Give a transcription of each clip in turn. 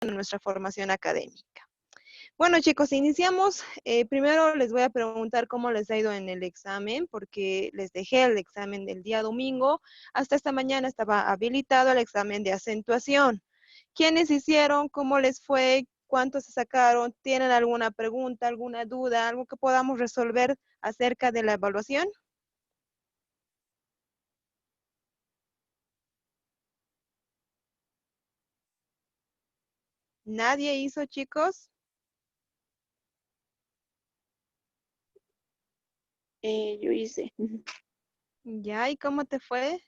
en nuestra formación académica. Bueno, chicos, iniciamos. Primero les voy a preguntar cómo les ha ido en el examen, porque les dejé el examen del día domingo. Hasta esta mañana estaba habilitado el examen de acentuación. ¿Quiénes hicieron? ¿Cómo les fue? ¿Cuántos se sacaron? ¿Tienen alguna pregunta, alguna duda, algo que podamos resolver acerca de la evaluación? ¿Nadie hizo, chicos? Yo hice. Ya, ¿y cómo te fue?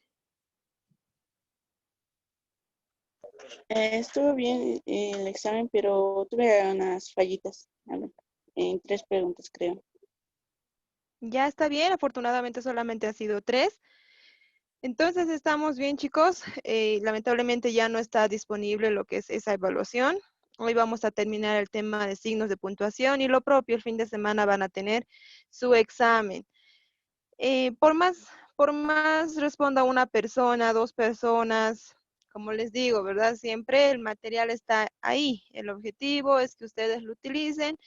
Estuvo bien el examen, pero tuve unas fallitas en 3 preguntas, creo. Ya está bien, afortunadamente solamente ha sido 3. Entonces estamos bien, chicos. Lamentablemente ya no está disponible lo que es esa evaluación. Hoy vamos a terminar el tema de signos de puntuación y lo propio, el fin de semana van a tener su examen. Por más responda una persona, 2 personas, como les digo, ¿verdad? Siempre el material está ahí. El objetivo es que ustedes lo utilicen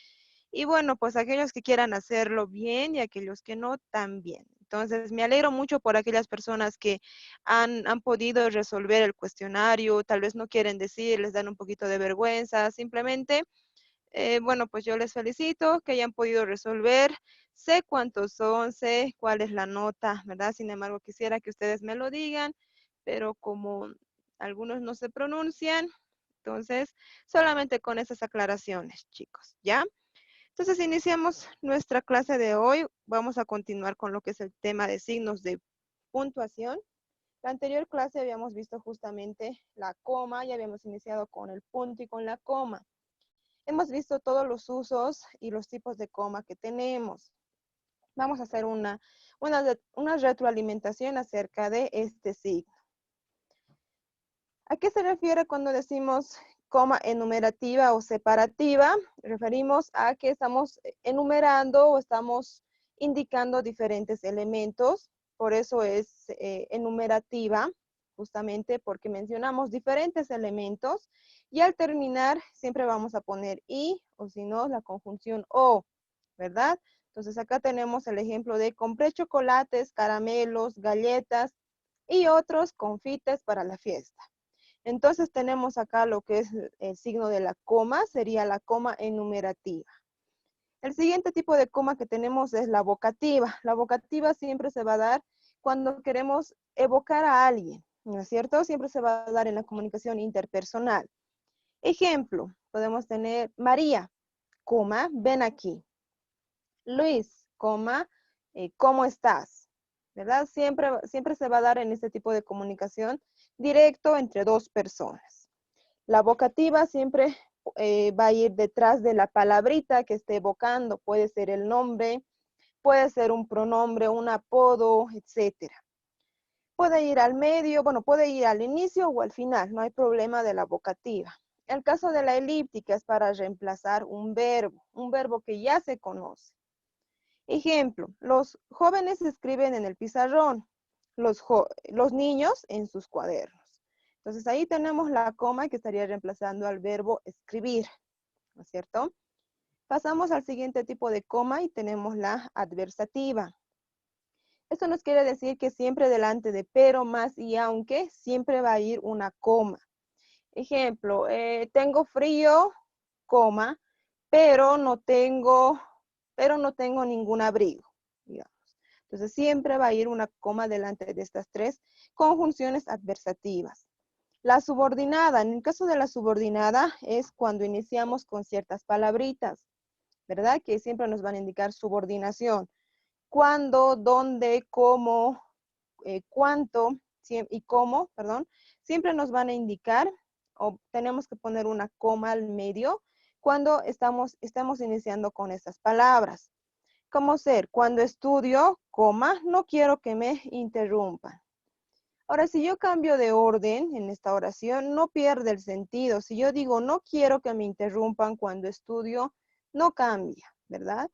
y bueno, pues aquellos que quieran hacerlo bien y aquellos que no, también. Entonces, me alegro mucho por aquellas personas que han podido resolver el cuestionario, tal vez no quieren decir, les dan un poquito de vergüenza, simplemente, bueno, pues yo les felicito que hayan podido resolver. Sé cuántos son, sé cuál es la nota, ¿verdad? Sin embargo, quisiera que ustedes me lo digan, pero como algunos no se pronuncian, entonces, solamente con esas aclaraciones, chicos, ¿ya? Entonces, iniciamos nuestra clase de hoy. Vamos a continuar con lo que es el tema de signos de puntuación. La anterior clase habíamos visto justamente la coma, ya habíamos iniciado con el punto y con la coma. Hemos visto todos los usos y los tipos de coma que tenemos. Vamos a hacer una retroalimentación acerca de este signo. ¿A qué se refiere cuando decimos coma enumerativa o separativa? Referimos a que estamos enumerando o estamos indicando diferentes elementos. Por eso es enumerativa, justamente porque mencionamos diferentes elementos. Y al terminar, siempre vamos a poner y, o si no, la conjunción o, ¿verdad? Entonces acá tenemos el ejemplo de compré chocolates, caramelos, galletas y otros confites para la fiesta. Entonces tenemos acá lo que es el signo de la coma, sería la coma enumerativa. El siguiente tipo de coma que tenemos es la vocativa. La vocativa siempre se va a dar cuando queremos evocar a alguien, ¿no es cierto? Siempre se va a dar en la comunicación interpersonal. Ejemplo, podemos tener María, coma, ven aquí. Luis, coma, ¿cómo estás? ¿Verdad? Siempre se va a dar en este tipo de comunicación directo entre 2 personas. La vocativa siempre va a ir detrás de la palabrita que esté evocando. Puede ser el nombre, puede ser un pronombre, un apodo, etcétera. Puede ir al medio, bueno, puede ir al inicio o al final, no hay problema de la vocativa. El caso de la elíptica es para reemplazar un verbo que ya se conoce. Ejemplo, los jóvenes escriben en el pizarrón, los niños en sus cuadernos. Entonces ahí tenemos la coma que estaría reemplazando al verbo escribir, ¿no es cierto? Pasamos al siguiente tipo de coma y tenemos la adversativa. Esto nos quiere decir que siempre delante de pero, más y aunque, siempre va a ir una coma. Ejemplo, tengo frío, coma, pero no tengo ningún abrigo, digamos. Entonces siempre va a ir una coma delante de estas 3 conjunciones adversativas. La subordinada, en el caso de la subordinada es cuando iniciamos con ciertas palabritas, ¿verdad? Que siempre nos van a indicar subordinación. Cuándo, dónde, cómo, cuánto y cómo, perdón, siempre nos van a indicar o tenemos que poner una coma al medio cuando estamos iniciando con estas palabras. ¿Cómo ser? Cuando estudio, coma, no quiero que me interrumpan. Ahora, si yo cambio de orden en esta oración, no pierde el sentido. Si yo digo, no quiero que me interrumpan cuando estudio, no cambia, ¿verdad?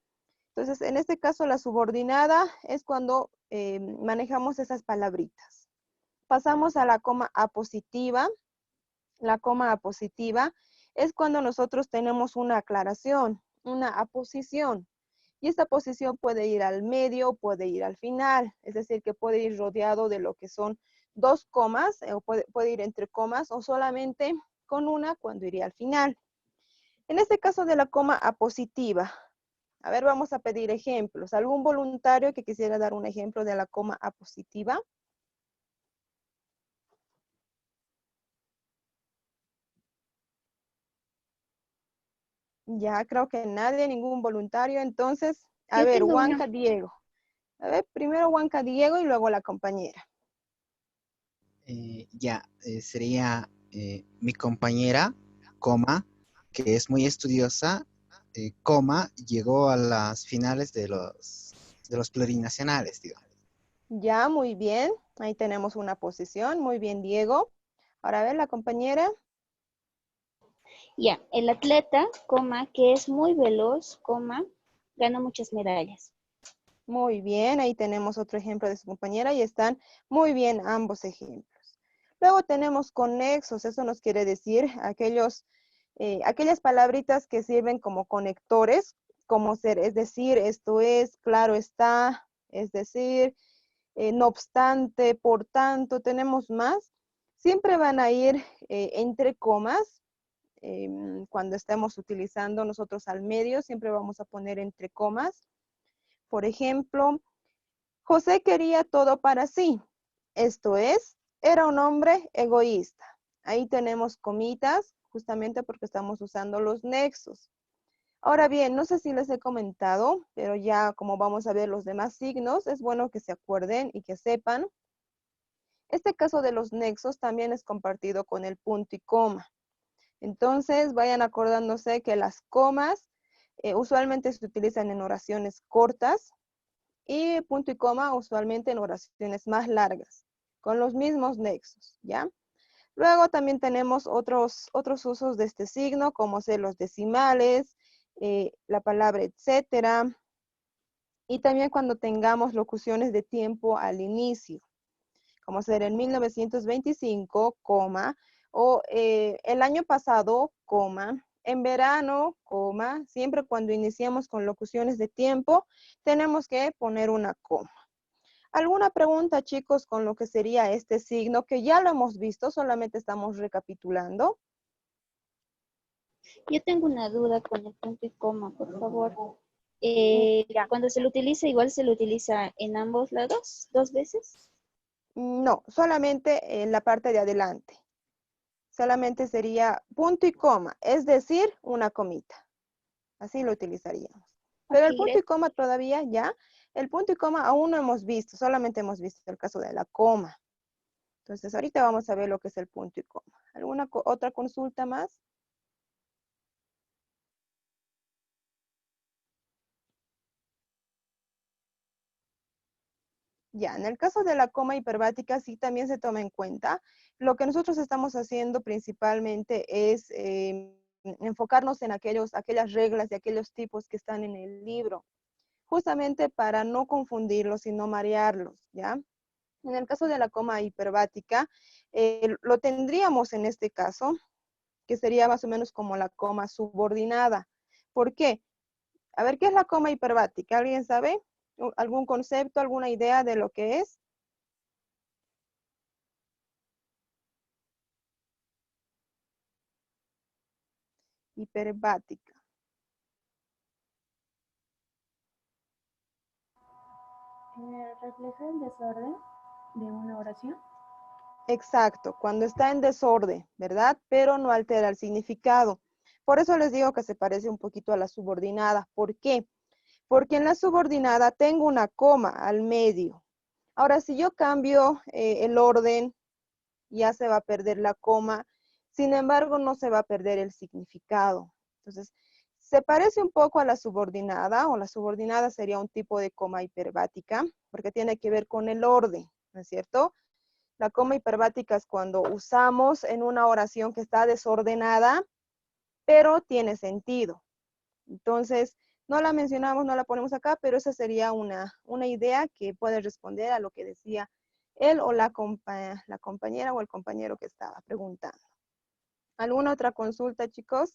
Entonces, en este caso, la subordinada es cuando manejamos esas palabritas. Pasamos a la coma apositiva. La coma apositiva es cuando nosotros tenemos una aclaración, una aposición. Y esta posición puede ir al medio, puede ir al final, es decir, que puede ir rodeado de lo que son dos comas, o puede ir entre comas, o solamente con una cuando iría al final. En este caso de la coma apositiva, a ver, vamos a pedir ejemplos. ¿Algún voluntario que quisiera dar un ejemplo de la coma apositiva? Ya, creo que nadie, ningún voluntario. Entonces, a Yo ver, tengo Huanca una. Diego. A ver, primero Huanca Diego y luego la compañera. Sería mi compañera, coma, que es muy estudiosa, coma, llegó a las finales de los plurinacionales, digo. Ya, muy bien. Ahí tenemos una posición. Muy bien, Diego. Ahora a ver, la compañera. Ya, el atleta, coma, que es muy veloz, coma, gana muchas medallas. Muy bien, ahí tenemos otro ejemplo de su compañera y están muy bien ambos ejemplos. Luego tenemos conexos, eso nos quiere decir aquellas palabritas que sirven como conectores, como ser, es decir, esto es, claro está, es decir, no obstante, por tanto, tenemos más. Siempre van a ir entre comas. Cuando estemos utilizando nosotros al medio, siempre vamos a poner entre comas. Por ejemplo, José quería todo para sí. Esto es, era un hombre egoísta. Ahí tenemos comitas, justamente porque estamos usando los nexos. Ahora bien, no sé si les he comentado, pero ya como vamos a ver los demás signos, es bueno que se acuerden y que sepan. Este caso de los nexos también es compartido con el punto y coma. Entonces, vayan acordándose que las comas usualmente se utilizan en oraciones cortas, y punto y coma usualmente en oraciones más largas, con los mismos nexos, ¿ya? Luego también tenemos otros usos de este signo, como ser los decimales, la palabra etcétera, y también cuando tengamos locuciones de tiempo al inicio, como ser en 1925, coma, o el año pasado, coma, en verano, coma, siempre cuando iniciamos con locuciones de tiempo, tenemos que poner una coma. ¿Alguna pregunta, chicos, con lo que sería este signo que ya lo hemos visto, solamente estamos recapitulando? Yo tengo una duda con el punto y coma, por favor. Ya. Cuando se lo utiliza, igual se lo utiliza en ambos lados, dos veces. No, solamente en la parte de adelante. Solamente sería punto y coma, es decir, una comita. Así lo utilizaríamos. Ok, Pero el punto y gracias. coma todavía ya, el punto y coma aún no hemos visto, solamente hemos visto el caso de la coma. Entonces, ahorita vamos a ver lo que es el punto y coma. ¿Alguna otra consulta más? Ya, en el caso de la coma hiperbática sí también se toma en cuenta. Lo que nosotros estamos haciendo principalmente es enfocarnos en aquellas reglas y aquellos tipos que están en el libro, justamente para no confundirlos y no marearlos, ¿ya? En el caso de la coma hiperbática, lo tendríamos en este caso, que sería más o menos como la coma subordinada. ¿Por qué? A ver, ¿qué es la coma hiperbática? ¿Alguien sabe? ¿Algún concepto, alguna idea de lo que es? Hiperbática. Refleja el desorden de una oración. Exacto, cuando está en desorden, ¿verdad? Pero no altera el significado. Por eso les digo que se parece un poquito a la subordinada. ¿Por qué? Porque en la subordinada tengo una coma al medio. Ahora, si yo cambio el orden, ya se va a perder la coma. Sin embargo, no se va a perder el significado. Entonces, se parece un poco a la subordinada, o la subordinada sería un tipo de coma hiperbática, porque tiene que ver con el orden, ¿no es cierto? La coma hiperbática es cuando usamos en una oración que está desordenada, pero tiene sentido. Entonces, no la mencionamos, no la ponemos acá, pero esa sería una idea que puede responder a lo que decía él o la compañera o el compañero que estaba preguntando. ¿Alguna otra consulta, chicos?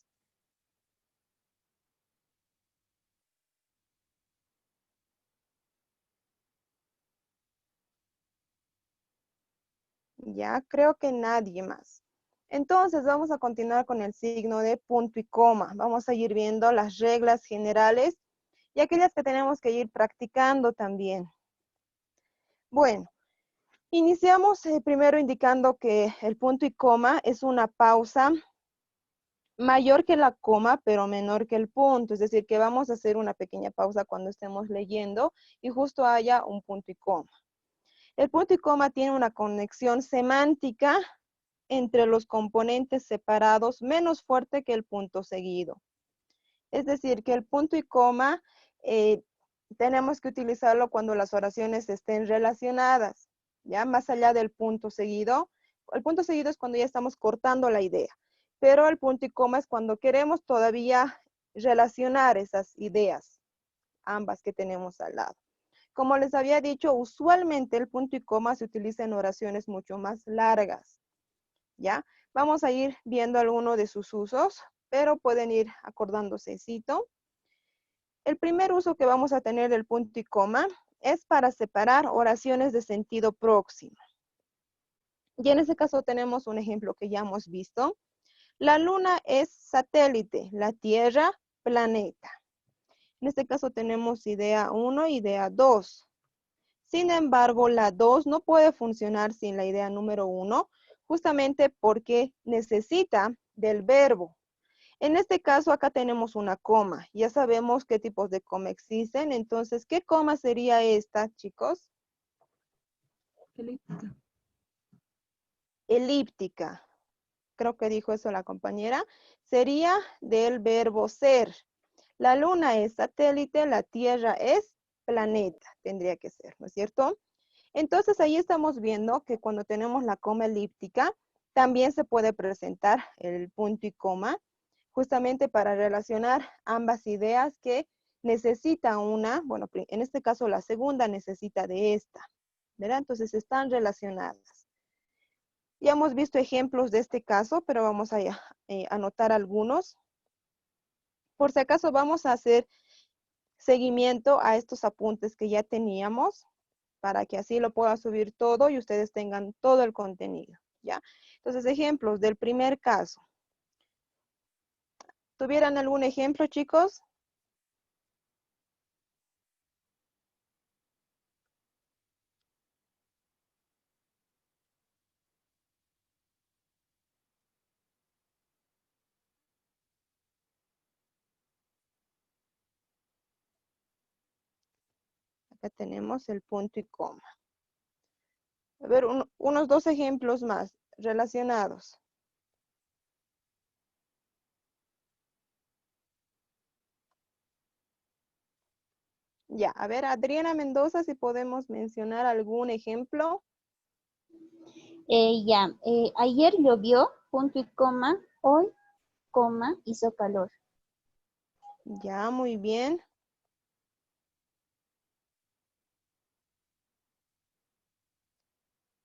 Ya, creo que nadie más. Entonces, vamos a continuar con el signo de punto y coma. Vamos a ir viendo las reglas generales y aquellas que tenemos que ir practicando también. Bueno, iniciamos primero indicando que el punto y coma es una pausa mayor que la coma, pero menor que el punto. Es decir, que vamos a hacer una pequeña pausa cuando estemos leyendo y justo haya un punto y coma. El punto y coma tiene una conexión semántica entre los componentes separados menos fuerte que el punto seguido. Es decir, que el punto y coma tenemos que utilizarlo cuando las oraciones estén relacionadas, ¿ya? Más allá del punto seguido. El punto seguido es cuando ya estamos cortando la idea, pero el punto y coma es cuando queremos todavía relacionar esas ideas, ambas que tenemos al lado. Como les había dicho, usualmente el punto y coma se utiliza en oraciones mucho más largas, ¿ya? Vamos a ir viendo algunos de sus usos, pero pueden ir acordándose. Cito. El primer uso que vamos a tener del punto y coma es para separar oraciones de sentido próximo. Y en este caso tenemos un ejemplo que ya hemos visto. La luna es satélite, la Tierra, planeta. En este caso tenemos idea 1, idea 2. Sin embargo, la 2 no puede funcionar sin la idea número 1, justamente porque necesita del verbo. En este caso, acá tenemos una coma. Ya sabemos qué tipos de coma existen. Entonces, ¿qué coma sería esta, chicos? Elíptica. Elíptica. Creo que dijo eso la compañera. Sería del verbo ser. La luna es satélite, la Tierra es planeta. Tendría que ser, ¿no es cierto? Entonces, ahí estamos viendo que cuando tenemos la coma elíptica, también se puede presentar el punto y coma, justamente para relacionar ambas ideas que necesita una, bueno, en este caso la segunda necesita de esta, ¿verdad? Entonces están relacionadas. Ya hemos visto ejemplos de este caso, pero vamos a anotar algunos. Por si acaso vamos a hacer seguimiento a estos apuntes que ya teníamos, para que así lo pueda subir todo y ustedes tengan todo el contenido, ¿ya? Entonces, ejemplos del primer caso. ¿Tuvieran algún ejemplo, chicos? Acá tenemos el punto y coma. A ver, unos dos ejemplos más relacionados. Ya, a ver, Adriana Mendoza, si podemos mencionar algún ejemplo. Ayer llovió, punto y coma, hoy, coma, hizo calor. Ya, muy bien.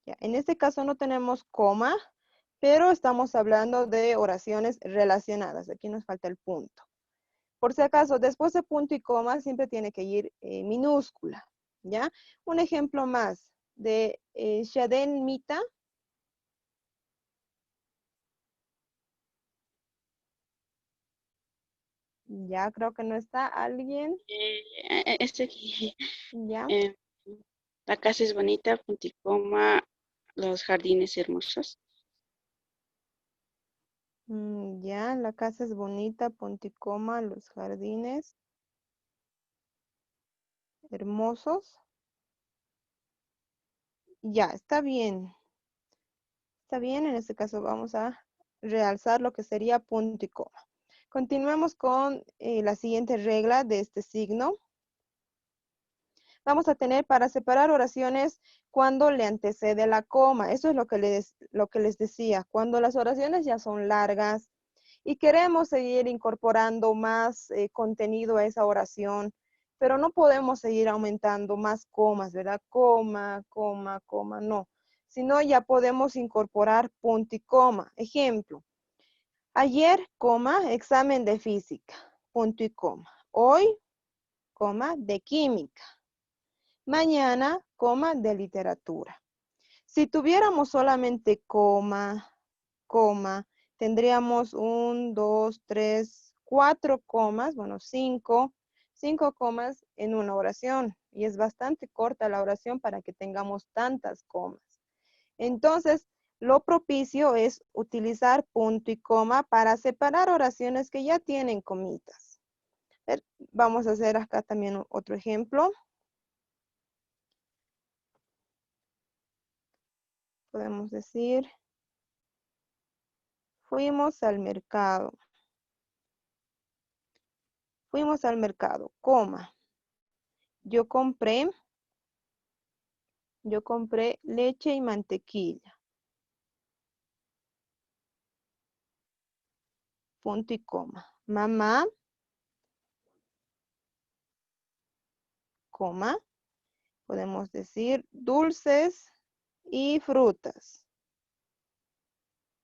Ya, en este caso no tenemos coma, pero estamos hablando de oraciones relacionadas. Aquí nos falta el punto. Por si acaso, después de punto y coma siempre tiene que ir minúscula, ¿ya? Un ejemplo más de Shaden Mita. Ya, creo que no está alguien. Este aquí, Ya. eh, la casa es bonita, punto y coma, los jardines hermosos. Ya, la casa es bonita, punto y coma, los jardines hermosos. Ya, está bien. Está bien, en este caso vamos a realzar lo que sería punto y coma. Continuemos con la siguiente regla de este signo. Vamos a tener para separar oraciones cuando le antecede la coma. Eso es lo que les decía. Cuando las oraciones ya son largas y queremos seguir incorporando más contenido a esa oración, pero no podemos seguir aumentando más comas, ¿verdad? Coma, coma, coma, no. Sino ya podemos incorporar punto y coma. Ejemplo, Ayer, coma, examen de física, punto y coma. Hoy, coma, de química. Mañana, coma, de literatura. Si tuviéramos solamente coma, tendríamos 1, 2, 3, 4 comas, bueno, 5 comas en una oración. Y es bastante corta la oración para que tengamos tantas comas. Entonces, lo propicio es utilizar punto y coma para separar oraciones que ya tienen comitas. Vamos a hacer acá también otro ejemplo. Podemos decir, fuimos al mercado. Fuimos al mercado, coma. Yo compré leche y mantequilla. Punto y coma. Mamá, coma. Podemos decir dulces y frutas.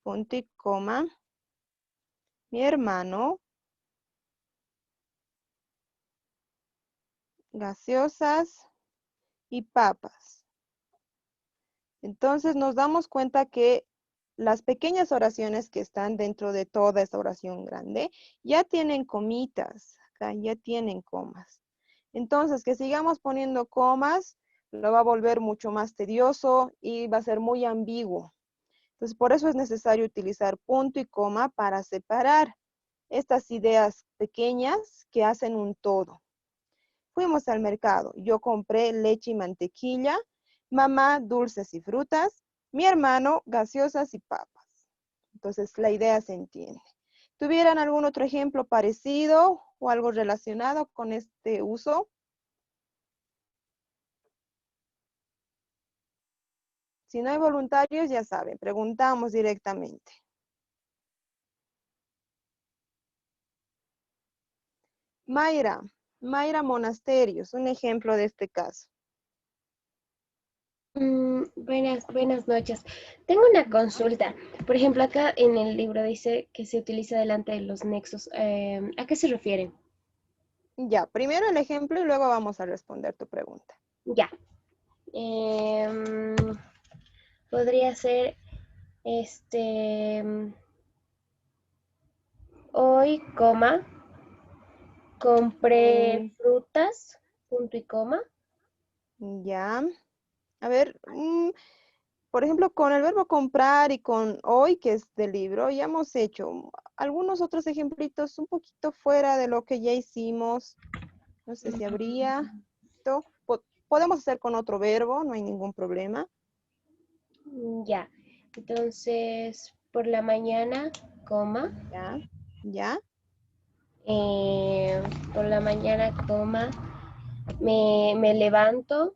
Punto y coma. Mi hermano, gaseosas y papas. Entonces nos damos cuenta que las pequeñas oraciones que están dentro de toda esta oración grande ya tienen comitas, acá ya tienen comas. Entonces, que sigamos poniendo comas lo va a volver mucho más tedioso y va a ser muy ambiguo. Entonces, por eso es necesario utilizar punto y coma para separar estas ideas pequeñas que hacen un todo. Fuimos al mercado. Yo compré leche y mantequilla. Mamá, dulces y frutas. Mi hermano, gaseosas y papas. Entonces, la idea se entiende. ¿Tuvieran algún otro ejemplo parecido o algo relacionado con este uso? Si no hay voluntarios, ya saben, preguntamos directamente. Mayra Monasterios, un ejemplo de este caso. Buenas noches. Tengo una consulta. Por ejemplo, acá en el libro dice que se utiliza delante de los nexos. ¿A qué se refieren? Ya, primero el ejemplo y luego vamos a responder tu pregunta. Ya. Podría ser, hoy, coma, compré frutas, punto y coma. Ya. A ver, por ejemplo, con el verbo comprar y con hoy, que es del libro, ya hemos hecho algunos otros ejemplitos un poquito fuera de lo que ya hicimos. No sé si habría. Podemos hacer con otro verbo, no hay ningún problema. Ya. Entonces, por la mañana, coma. Ya, ya. Por la mañana, coma. Me levanto.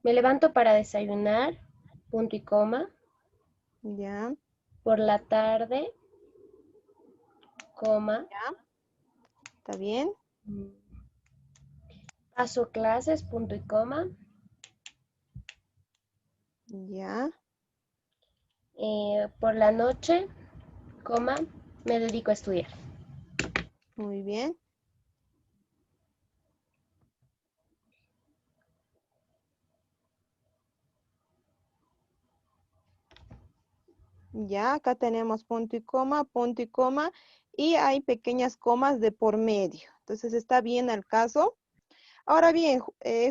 Me levanto para desayunar, punto y coma. Ya, Por la tarde, coma. ya. ¿Está bien? Paso clases, punto y coma. Ya. Por la noche, coma, me dedico a estudiar. Muy bien. Ya, acá tenemos punto y coma, y hay pequeñas comas de por medio. Entonces está bien el caso. Ahora bien,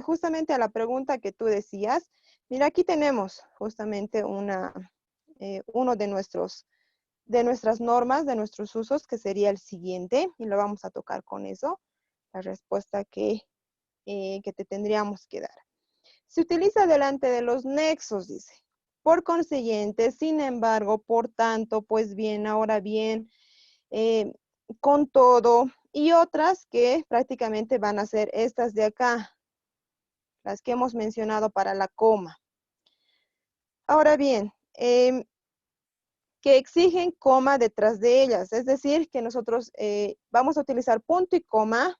justamente a la pregunta que tú decías, mira, aquí tenemos justamente uno de nuestras normas, de nuestros usos, que sería el siguiente, y lo vamos a tocar con eso, la respuesta que te tendríamos que dar. Se utiliza delante de los nexos, dice. Por consiguiente, sin embargo, por tanto, pues bien, ahora bien, con todo, y otras que prácticamente van a ser estas de acá, las que hemos mencionado para la coma. Ahora bien, que exigen coma detrás de ellas, es decir, que nosotros vamos a utilizar punto y coma,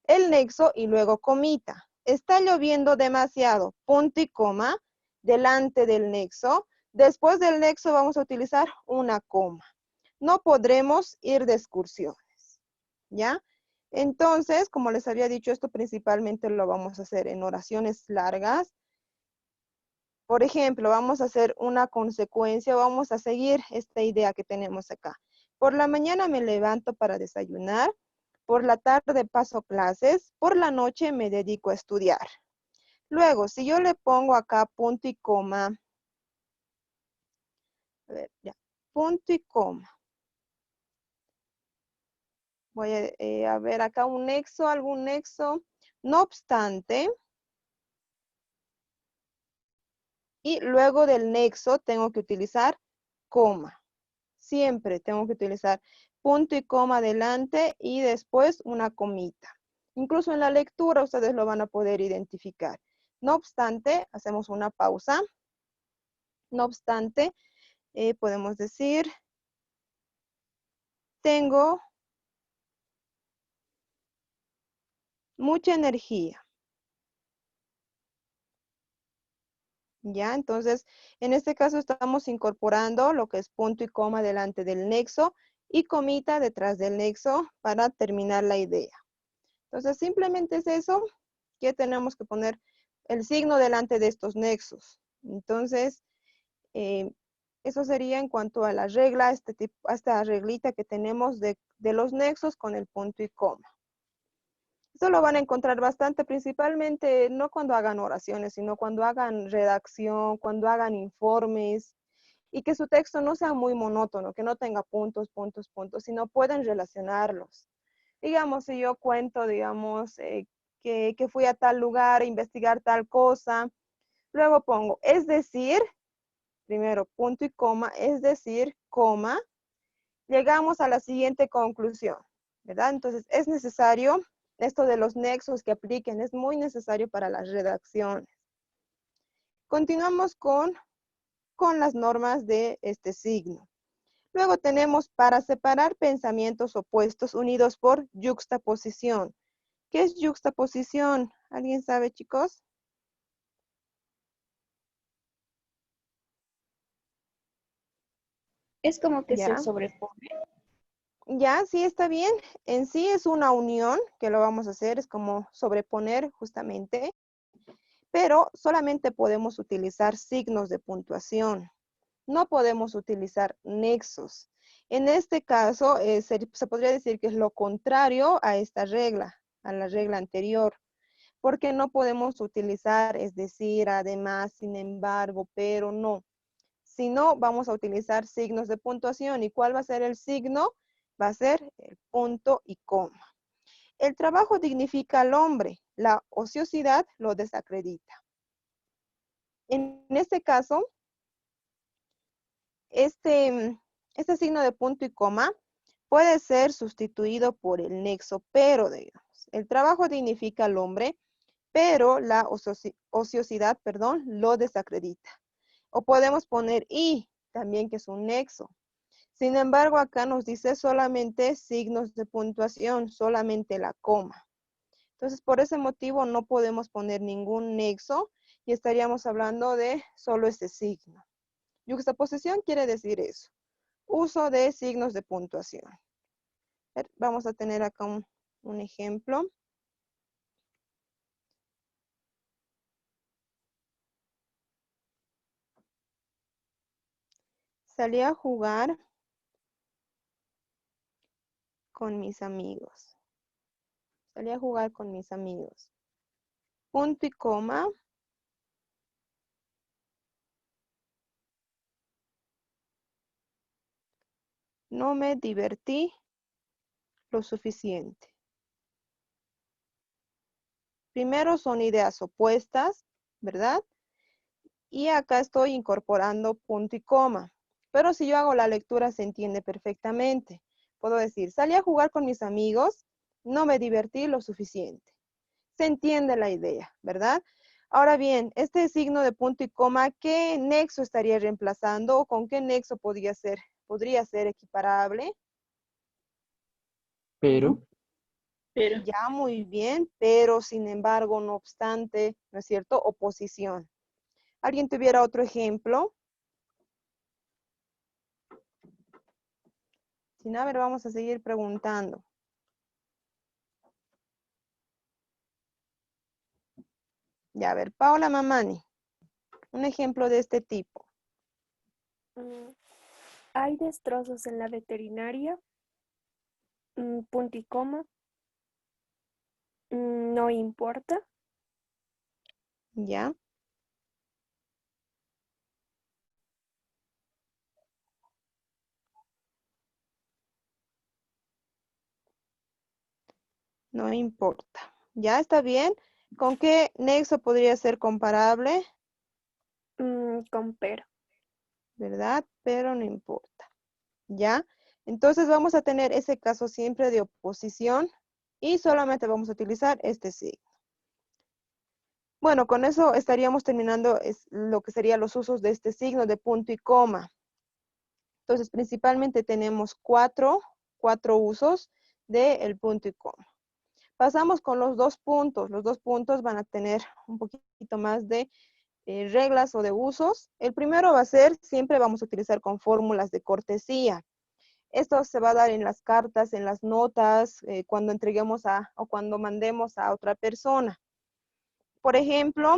el nexo y luego comita. Está lloviendo demasiado, punto y coma, delante del nexo, Después del nexo vamos a utilizar una coma. No podremos ir de excursiones, ¿ya? Entonces, como les había dicho, esto principalmente lo vamos a hacer en oraciones largas. Por ejemplo, vamos a hacer una consecuencia, vamos a seguir esta idea que tenemos acá. Por la mañana me levanto para desayunar, por la tarde paso clases, por la noche me dedico a estudiar. Luego, si yo le pongo acá punto y coma, a ver, ya, punto y coma. Voy a ver acá un nexo, algún nexo. No obstante, y luego del nexo tengo que utilizar coma. Siempre tengo que utilizar punto y coma adelante y después una comita. Incluso en la lectura ustedes lo van a poder identificar. No obstante, hacemos una pausa. No obstante, podemos decir, tengo mucha energía. ¿Ya? Entonces, en este caso estamos incorporando lo que es punto y coma delante del nexo y comita detrás del nexo para terminar la idea. Entonces, simplemente es eso que tenemos que poner el signo delante de estos nexos. Entonces, eso sería en cuanto a la regla, a esta reglita que tenemos de los nexos con el punto y coma. Eso lo van a encontrar bastante, principalmente no cuando hagan oraciones, sino cuando hagan redacción, cuando hagan informes, y que su texto no sea muy monótono, que no tenga puntos, puntos, puntos, sino pueden relacionarlos. Digamos, si yo cuento, digamos, que fui a tal lugar a investigar tal cosa, luego pongo, es decir, primero punto y coma, es decir, coma, llegamos a la siguiente conclusión, ¿verdad? Entonces, es necesario, esto de los nexos que apliquen, es muy necesario para las redacciones. Continuamos con las normas de este signo. Luego tenemos para separar pensamientos opuestos unidos por yuxtaposición. ¿Qué es yuxtaposición? ¿Alguien sabe, chicos? Es como que se Ya. sobrepone. Ya, sí está bien. En sí es una unión que lo vamos a hacer, es como sobreponer justamente, pero solamente podemos utilizar signos de puntuación. No podemos utilizar nexos. En este caso, se podría decir que es lo contrario a esta regla, a la regla anterior, porque no podemos utilizar, es decir, además, sin embargo, pero no. Si no, vamos a utilizar signos de puntuación. ¿Y cuál va a ser el signo? Va a ser el punto y coma. El trabajo dignifica al hombre, la ociosidad lo desacredita. En este caso, este signo de punto y coma puede ser sustituido por el nexo, pero, digamos, el trabajo dignifica al hombre, pero la ociosidad, perdón, lo desacredita. O podemos poner y, también que es un nexo. Sin embargo, acá nos dice solamente signos de puntuación, solamente la coma. Entonces, por ese motivo no podemos poner ningún nexo y estaríamos hablando de solo ese signo. Yuxtaposición quiere decir eso. Uso de signos de puntuación. Vamos a tener acá un ejemplo. Salí a jugar con mis amigos. Salí a jugar con mis amigos. Punto y coma. No me divertí lo suficiente. Primero son ideas opuestas, ¿verdad? Y acá estoy incorporando punto y coma. Pero si yo hago la lectura se entiende perfectamente. Puedo decir, salí a jugar con mis amigos, no me divertí lo suficiente. Se entiende la idea, ¿verdad? Ahora bien, este signo de punto y coma, ¿qué nexo estaría reemplazando o con qué nexo podría ser equiparable? Pero, Pero, Ya, muy bien, pero sin embargo, no obstante, ¿no es cierto? Oposición. ¿Alguien tuviera otro ejemplo? Si no, a ver, vamos a seguir preguntando. Ya, a ver, Paola Mamani. Un ejemplo de este tipo. Hay destrozos en la veterinaria. Punto y coma. No importa. ¿Ya? No importa. ¿Ya está bien? ¿Con qué nexo podría ser comparable? Con pero. ¿Verdad? Pero no importa. ¿Ya? Entonces vamos a tener ese caso siempre de oposición y solamente vamos a utilizar este signo. Bueno, con eso estaríamos terminando lo que serían los usos de este signo de punto y coma. Entonces, principalmente tenemos cuatro usos del punto y coma. Pasamos con los dos puntos. Los dos puntos van a tener un poquito más de reglas o de usos. El primero va a ser, siempre vamos a utilizar con fórmulas de cortesía. Esto se va a dar en las cartas, en las notas, cuando entreguemos o cuando mandemos a otra persona. Por ejemplo,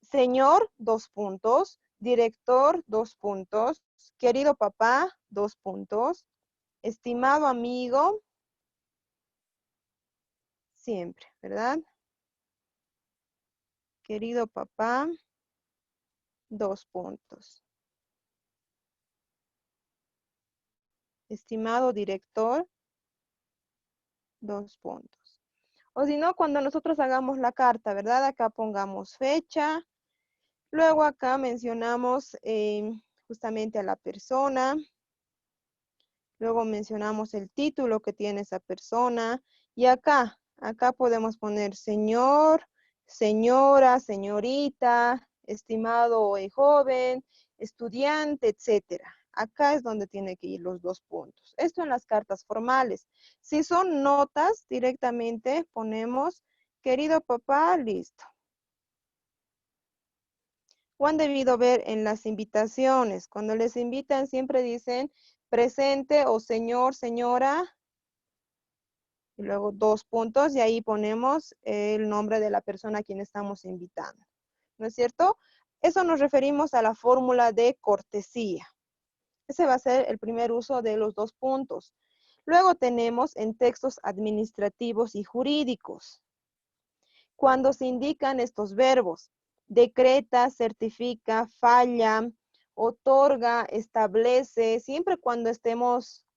señor, 2 puntos, director, 2 puntos, querido papá, 2 puntos, estimado amigo, siempre, ¿verdad? Querido papá, 2 puntos. Estimado director, 2 puntos. O si no, cuando nosotros hagamos la carta, ¿verdad? Acá pongamos fecha. Luego acá mencionamos justamente a la persona. Luego mencionamos el título que tiene esa persona. Y acá podemos poner señor, señora, señorita, estimado joven, estudiante, etcétera. Acá es donde tiene que ir los 2 puntos. Esto en las cartas formales. Si son notas, directamente ponemos querido papá, listo. O han debido ver en las invitaciones. Cuando les invitan siempre dicen presente o señor, señora. Y luego 2 puntos y ahí ponemos el nombre de la persona a quien estamos invitando. ¿No es cierto? Eso nos referimos a la fórmula de cortesía. Ese va a ser el primer uso de los 2 puntos. Luego tenemos en textos administrativos y jurídicos. Cuando se indican estos verbos, decreta, certifica, falla, otorga, establece, siempre cuando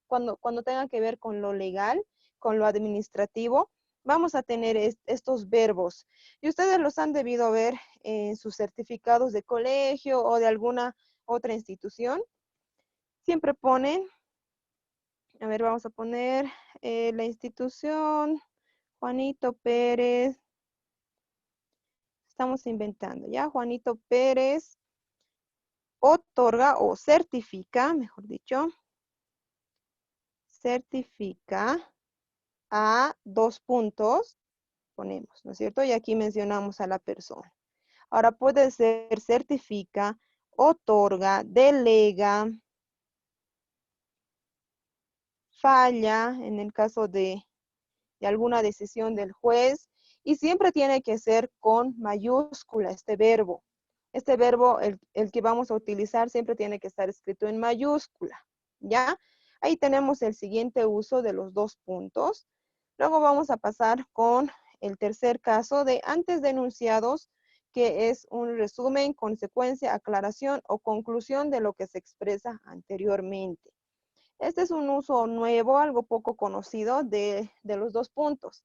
cuando tenga que ver con lo legal, con lo administrativo, vamos a tener estos verbos. Y ustedes los han debido ver en sus certificados de colegio o de alguna otra institución. Siempre ponen, a ver, vamos a poner la institución, Juanito Pérez. Estamos inventando, ¿ya? Juanito Pérez otorga o certifica, mejor dicho, certifica a 2 puntos, ponemos, ¿no es cierto? Y aquí mencionamos a la persona. Ahora puede ser certifica, otorga, delega, falla en el caso de alguna decisión del juez y siempre tiene que ser con mayúscula este verbo. Este verbo, el que vamos a utilizar, siempre tiene que estar escrito en mayúscula, ¿ya? Ahí tenemos el siguiente uso de los 2 puntos. Luego vamos a pasar con el tercer caso de antes de enunciados, que es un resumen, consecuencia, aclaración o conclusión de lo que se expresa anteriormente. Este es un uso nuevo, algo poco conocido de los 2 puntos.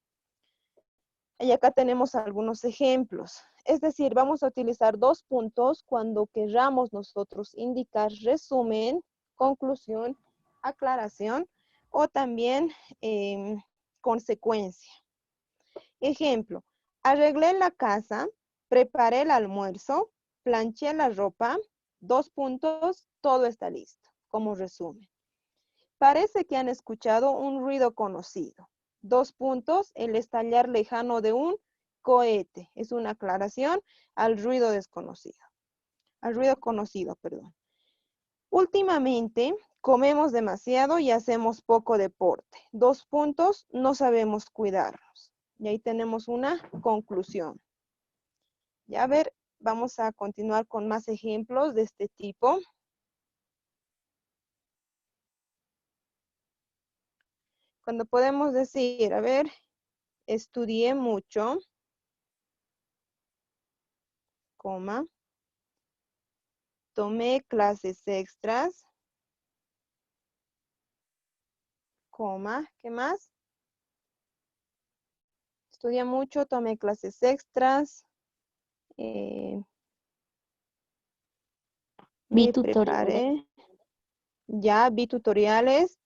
Y acá tenemos algunos ejemplos. Es decir, vamos a utilizar 2 puntos cuando queramos nosotros indicar resumen, conclusión, aclaración o también consecuencia. Ejemplo, arreglé la casa, preparé el almuerzo, planché la ropa, 2 puntos, todo está listo, como resumen. Parece que han escuchado un ruido conocido. 2 puntos, el estallar lejano de un cohete. Es una aclaración al ruido desconocido. Al ruido conocido, perdón. Últimamente comemos demasiado y hacemos poco deporte. 2 puntos, no sabemos cuidarnos. Y ahí tenemos una conclusión. Ya a ver, vamos a continuar con más ejemplos de este tipo. Cuando podemos decir, a ver, estudié mucho, coma, tomé clases extras, coma, ¿qué más? Estudié mucho, tomé clases extras, Vi me tutoriales. preparé, ya vi tutoriales,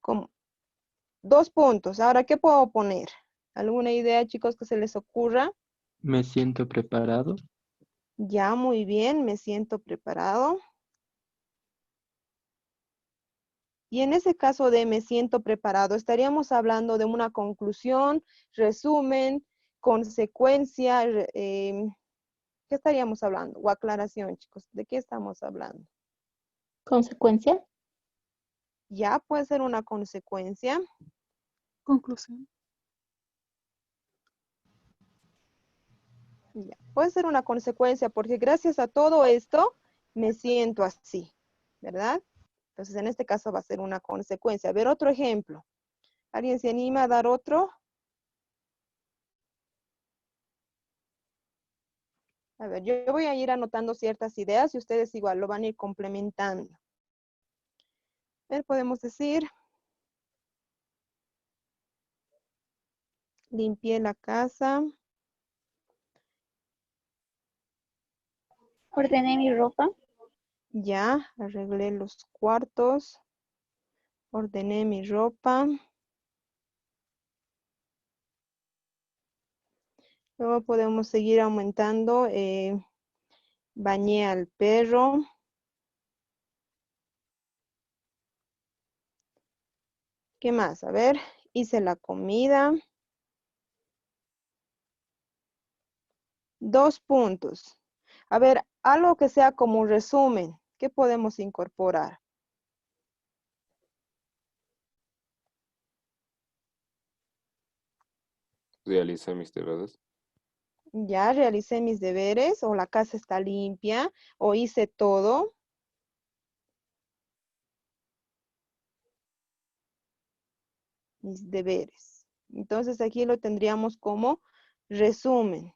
con 2 puntos. Ahora, ¿qué puedo poner? ¿Alguna idea, chicos, que se les ocurra? Me siento preparado. Ya, muy bien, me siento preparado. Y en ese caso de me siento preparado, estaríamos hablando de una conclusión, resumen, consecuencia, ¿qué estaríamos hablando? O aclaración, chicos, ¿de qué estamos hablando? ¿Consecuencia? Ya puede ser una consecuencia. Conclusión. Ya, puede ser una consecuencia porque gracias a todo esto me siento así, ¿verdad? Entonces en este caso va a ser una consecuencia. A ver, otro ejemplo. ¿Alguien se anima a dar otro? A ver, yo voy a ir anotando ciertas ideas y ustedes igual lo van a ir complementando. A ver, podemos decir, limpié la casa, Ordené mi ropa. ya, arreglé los cuartos, ordené mi ropa. Luego podemos seguir aumentando, bañé al perro. ¿Qué más? A ver, hice la comida. 2 puntos. A ver, algo que sea como un resumen. ¿Qué podemos incorporar? Realicé mis deberes. Ya realicé mis deberes, o la casa está limpia, o hice todo. Mis deberes. Entonces aquí lo tendríamos como resumen.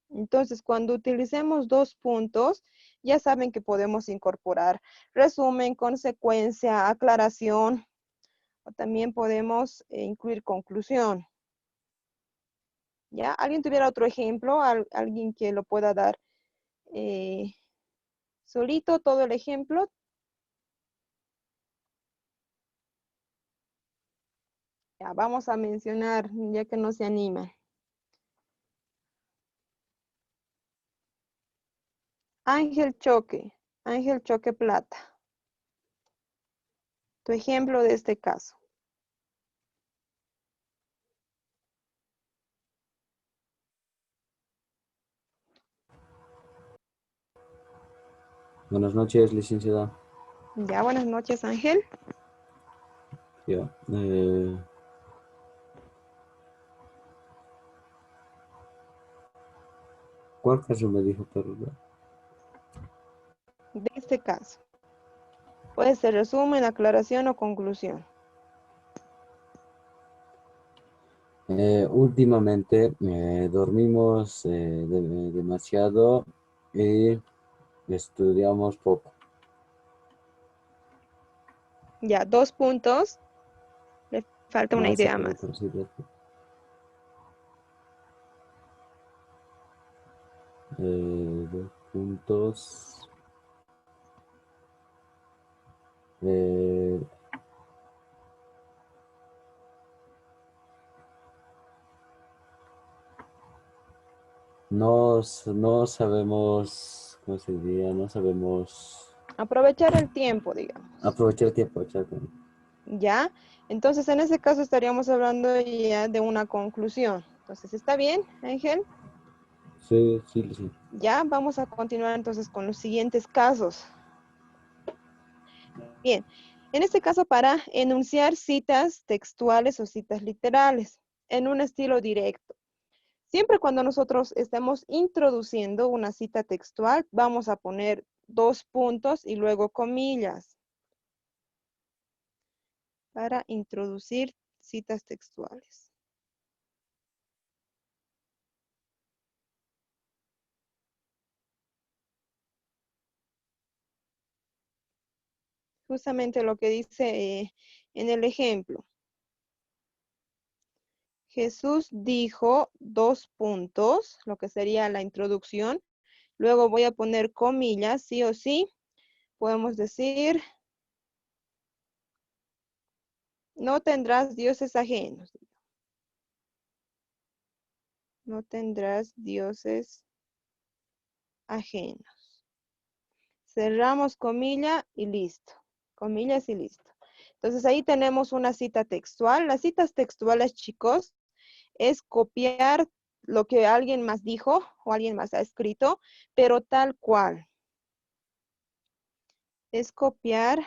Entonces, cuando utilicemos 2 puntos, ya saben que podemos incorporar resumen, consecuencia, aclaración, o también podemos incluir conclusión. ¿Ya? ¿Alguien tuviera otro ejemplo? ¿Alguien que lo pueda dar solito todo el ejemplo? Ya, vamos a mencionar, ya que no se animan. Ángel Choque Plata. Tu ejemplo de este caso. Buenas noches, licenciada. Ya, buenas noches, Ángel. Ya, ¿cuál caso me dijo, perdón? De este caso. Puede ser resumen, aclaración o conclusión. Últimamente dormimos demasiado y estudiamos poco. Ya, 2 puntos. Le falta una No se idea puede más. considerar. 2 puntos. No sabemos, ¿cómo se diría? No sabemos Aprovechar el tiempo, digamos. aprovechar el tiempo, exactamente. ¿Ya? Entonces, en ese caso estaríamos hablando ya de una conclusión. Entonces, ¿está bien, Ángel? Sí, sí, sí. Ya, vamos a continuar entonces con los siguientes casos. Bien, en este caso para enunciar citas textuales o citas literales en un estilo directo. Siempre cuando nosotros estemos introduciendo una cita textual, vamos a poner 2 puntos y luego comillas para introducir citas textuales. Justamente lo que dice en el ejemplo. Jesús dijo 2 puntos, lo que sería la introducción. Luego voy a poner comillas, sí o sí. Podemos decir, no tendrás dioses ajenos. No tendrás dioses ajenos. Cerramos comilla y listo. Comillas y listo. Entonces ahí tenemos una cita textual. Las citas textuales, chicos, es copiar lo que alguien más dijo o alguien más ha escrito, pero tal cual. Es copiar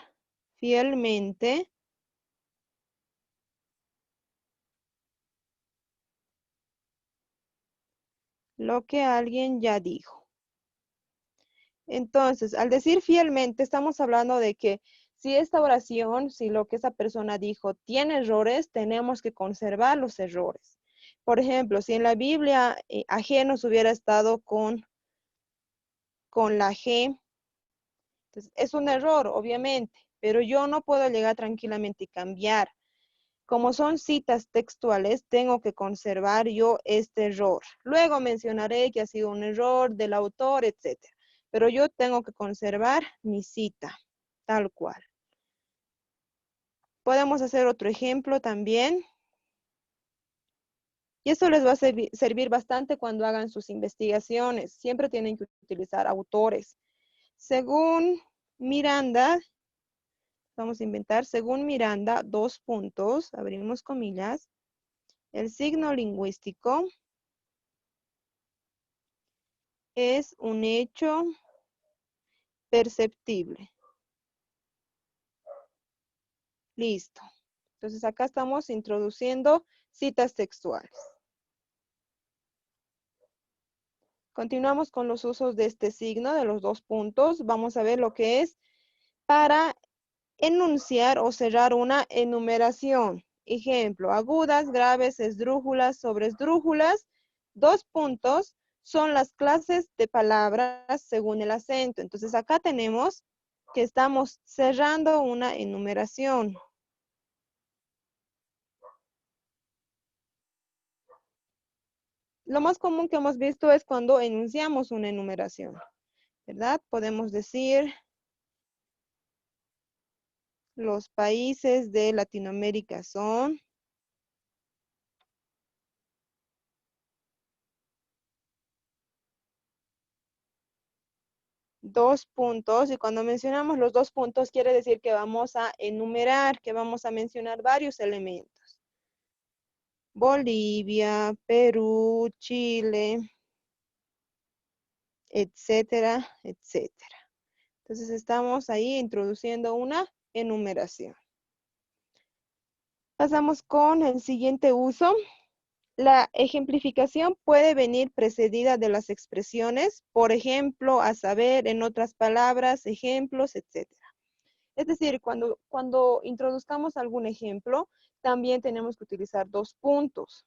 fielmente lo que alguien ya dijo. Entonces, al decir fielmente, estamos hablando de que si esta oración, si lo que esa persona dijo tiene errores, tenemos que conservar los errores. Por ejemplo, si en la Biblia ajenos hubiera estado con la G, entonces es un error, obviamente, pero yo no puedo llegar tranquilamente y cambiar. Como son citas textuales, tengo que conservar yo este error. Luego mencionaré que ha sido un error del autor, etcétera. Pero yo tengo que conservar mi cita, tal cual. Podemos hacer otro ejemplo también. Y esto les va a servir bastante cuando hagan sus investigaciones. Siempre tienen que utilizar autores. Según Miranda, vamos a inventar, según Miranda, 2 puntos, abrimos comillas, el signo lingüístico es un hecho perceptible. Listo. Entonces acá estamos introduciendo citas textuales. Continuamos con los usos de este signo, de los 2 puntos. Vamos a ver lo que es para enunciar o cerrar una enumeración. Ejemplo, agudas, graves, esdrújulas, sobresdrújulas. 2 puntos son las clases de palabras según el acento. Entonces acá tenemos que estamos cerrando una enumeración. Lo más común que hemos visto es cuando enunciamos una enumeración, ¿verdad? Podemos decir los países de Latinoamérica son. 2 puntos, y cuando mencionamos los 2 puntos quiere decir que vamos a enumerar, que vamos a mencionar varios elementos. Bolivia, Perú, Chile, etcétera, etcétera. Entonces estamos ahí introduciendo una enumeración. Pasamos con el siguiente uso. La ejemplificación puede venir precedida de las expresiones, por ejemplo, a saber, en otras palabras, ejemplos, etcétera. Es decir, cuando introduzcamos algún ejemplo, también tenemos que utilizar 2 puntos.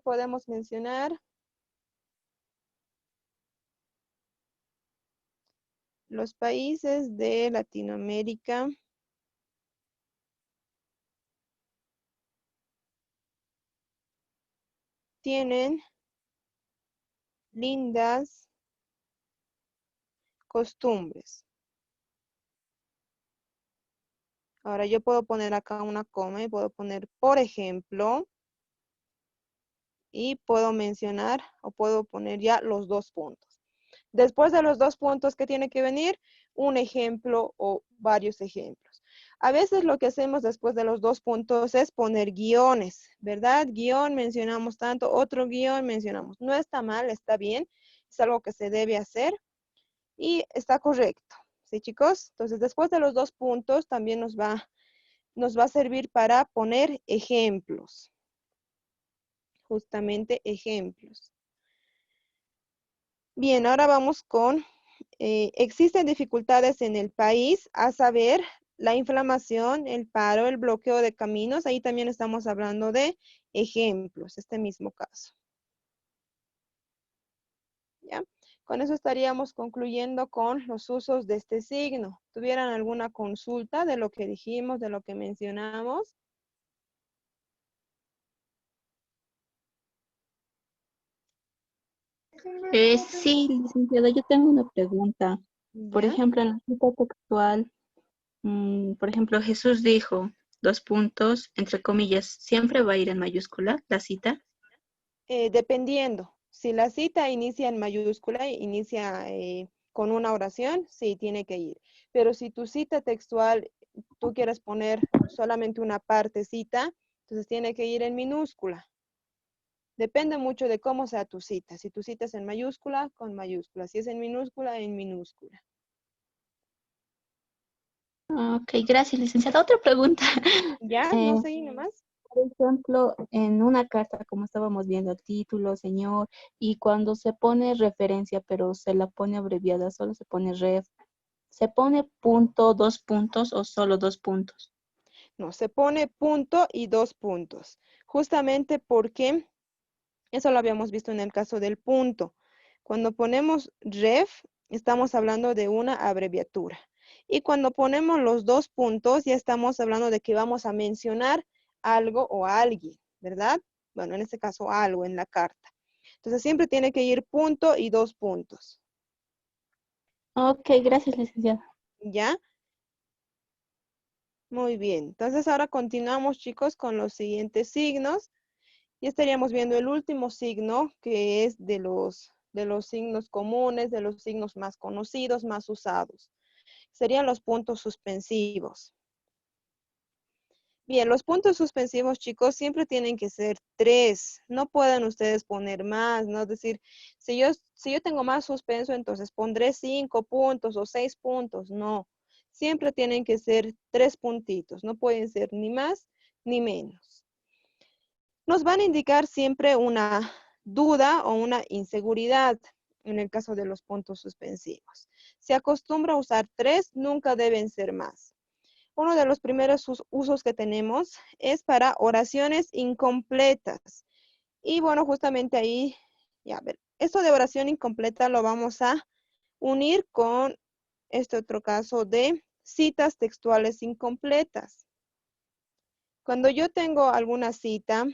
Podemos mencionar los países de Latinoamérica tienen lindas costumbres. Ahora yo puedo poner acá una coma y puedo poner por ejemplo y puedo mencionar o puedo poner ya los 2 puntos. Después de los 2 puntos, ¿qué tiene que venir? Un ejemplo o varios ejemplos. A veces lo que hacemos después de los 2 puntos es poner guiones, ¿verdad? Guión mencionamos tanto, otro guión mencionamos. No está mal, está bien. Es algo que se debe hacer y está correcto. ¿Sí, chicos? Entonces, después de los 2 puntos, también nos va a servir para poner ejemplos. Justamente ejemplos. Bien, ahora vamos con, existen dificultades en el país, a saber, la inflamación, el paro, el bloqueo de caminos. Ahí también estamos hablando de ejemplos, este mismo caso. ¿Ya? Con eso estaríamos concluyendo con los usos de este signo. ¿Tuvieran alguna consulta de lo que dijimos, de lo que mencionamos? Sí, licenciada, yo tengo una pregunta. Por ¿Ya? ejemplo, en la cita textual, por ejemplo, Jesús dijo, dos puntos, entre comillas, ¿siempre va a ir en mayúscula la cita? Dependiendo. Si la cita inicia en mayúscula, inicia con una oración, sí, tiene que ir. Pero si tu cita textual, tú quieres poner solamente una partecita, entonces tiene que ir en minúscula. Depende mucho de cómo sea tu cita. Si tu cita es en mayúscula, con mayúscula. Si es en minúscula, en minúscula. Ok, gracias, licenciada. Otra pregunta. ¿Ya? ¿No seguí nomás? Por ejemplo, en una carta, como estábamos viendo, título, señor, y cuando se pone referencia, pero se la pone abreviada, solo se pone ref, ¿se pone punto, dos puntos o solo dos puntos? No, se pone punto y 2 puntos. Justamente porque eso lo habíamos visto en el caso del punto. Cuando ponemos ref, estamos hablando de una abreviatura. Y cuando ponemos los 2 puntos, ya estamos hablando de que vamos a mencionar algo o a alguien, ¿verdad? Bueno, en este caso algo en la carta. Entonces siempre tiene que ir punto y 2 puntos. Ok, gracias, licenciada. ¿Ya? Muy bien. Entonces ahora continuamos, chicos, con los siguientes signos. Y estaríamos viendo el último signo, que es de los signos comunes, de los signos más conocidos, más usados. Serían los puntos suspensivos. Bien, los puntos suspensivos, chicos, siempre tienen que ser 3. No pueden ustedes poner más, ¿no? Es decir, si yo tengo más suspenso, entonces pondré 5 puntos o 6 puntos. No, siempre tienen que ser 3 puntitos. No pueden ser ni más ni menos. Nos van a indicar siempre una duda o una inseguridad en el caso de los puntos suspensivos. Se acostumbra a usar 3, nunca deben ser más. Uno de los primeros usos que tenemos es para oraciones incompletas. Y bueno, justamente ahí, ya ver, esto de oración incompleta lo vamos a unir con este otro caso de citas textuales incompletas. Cuando yo tengo alguna cita,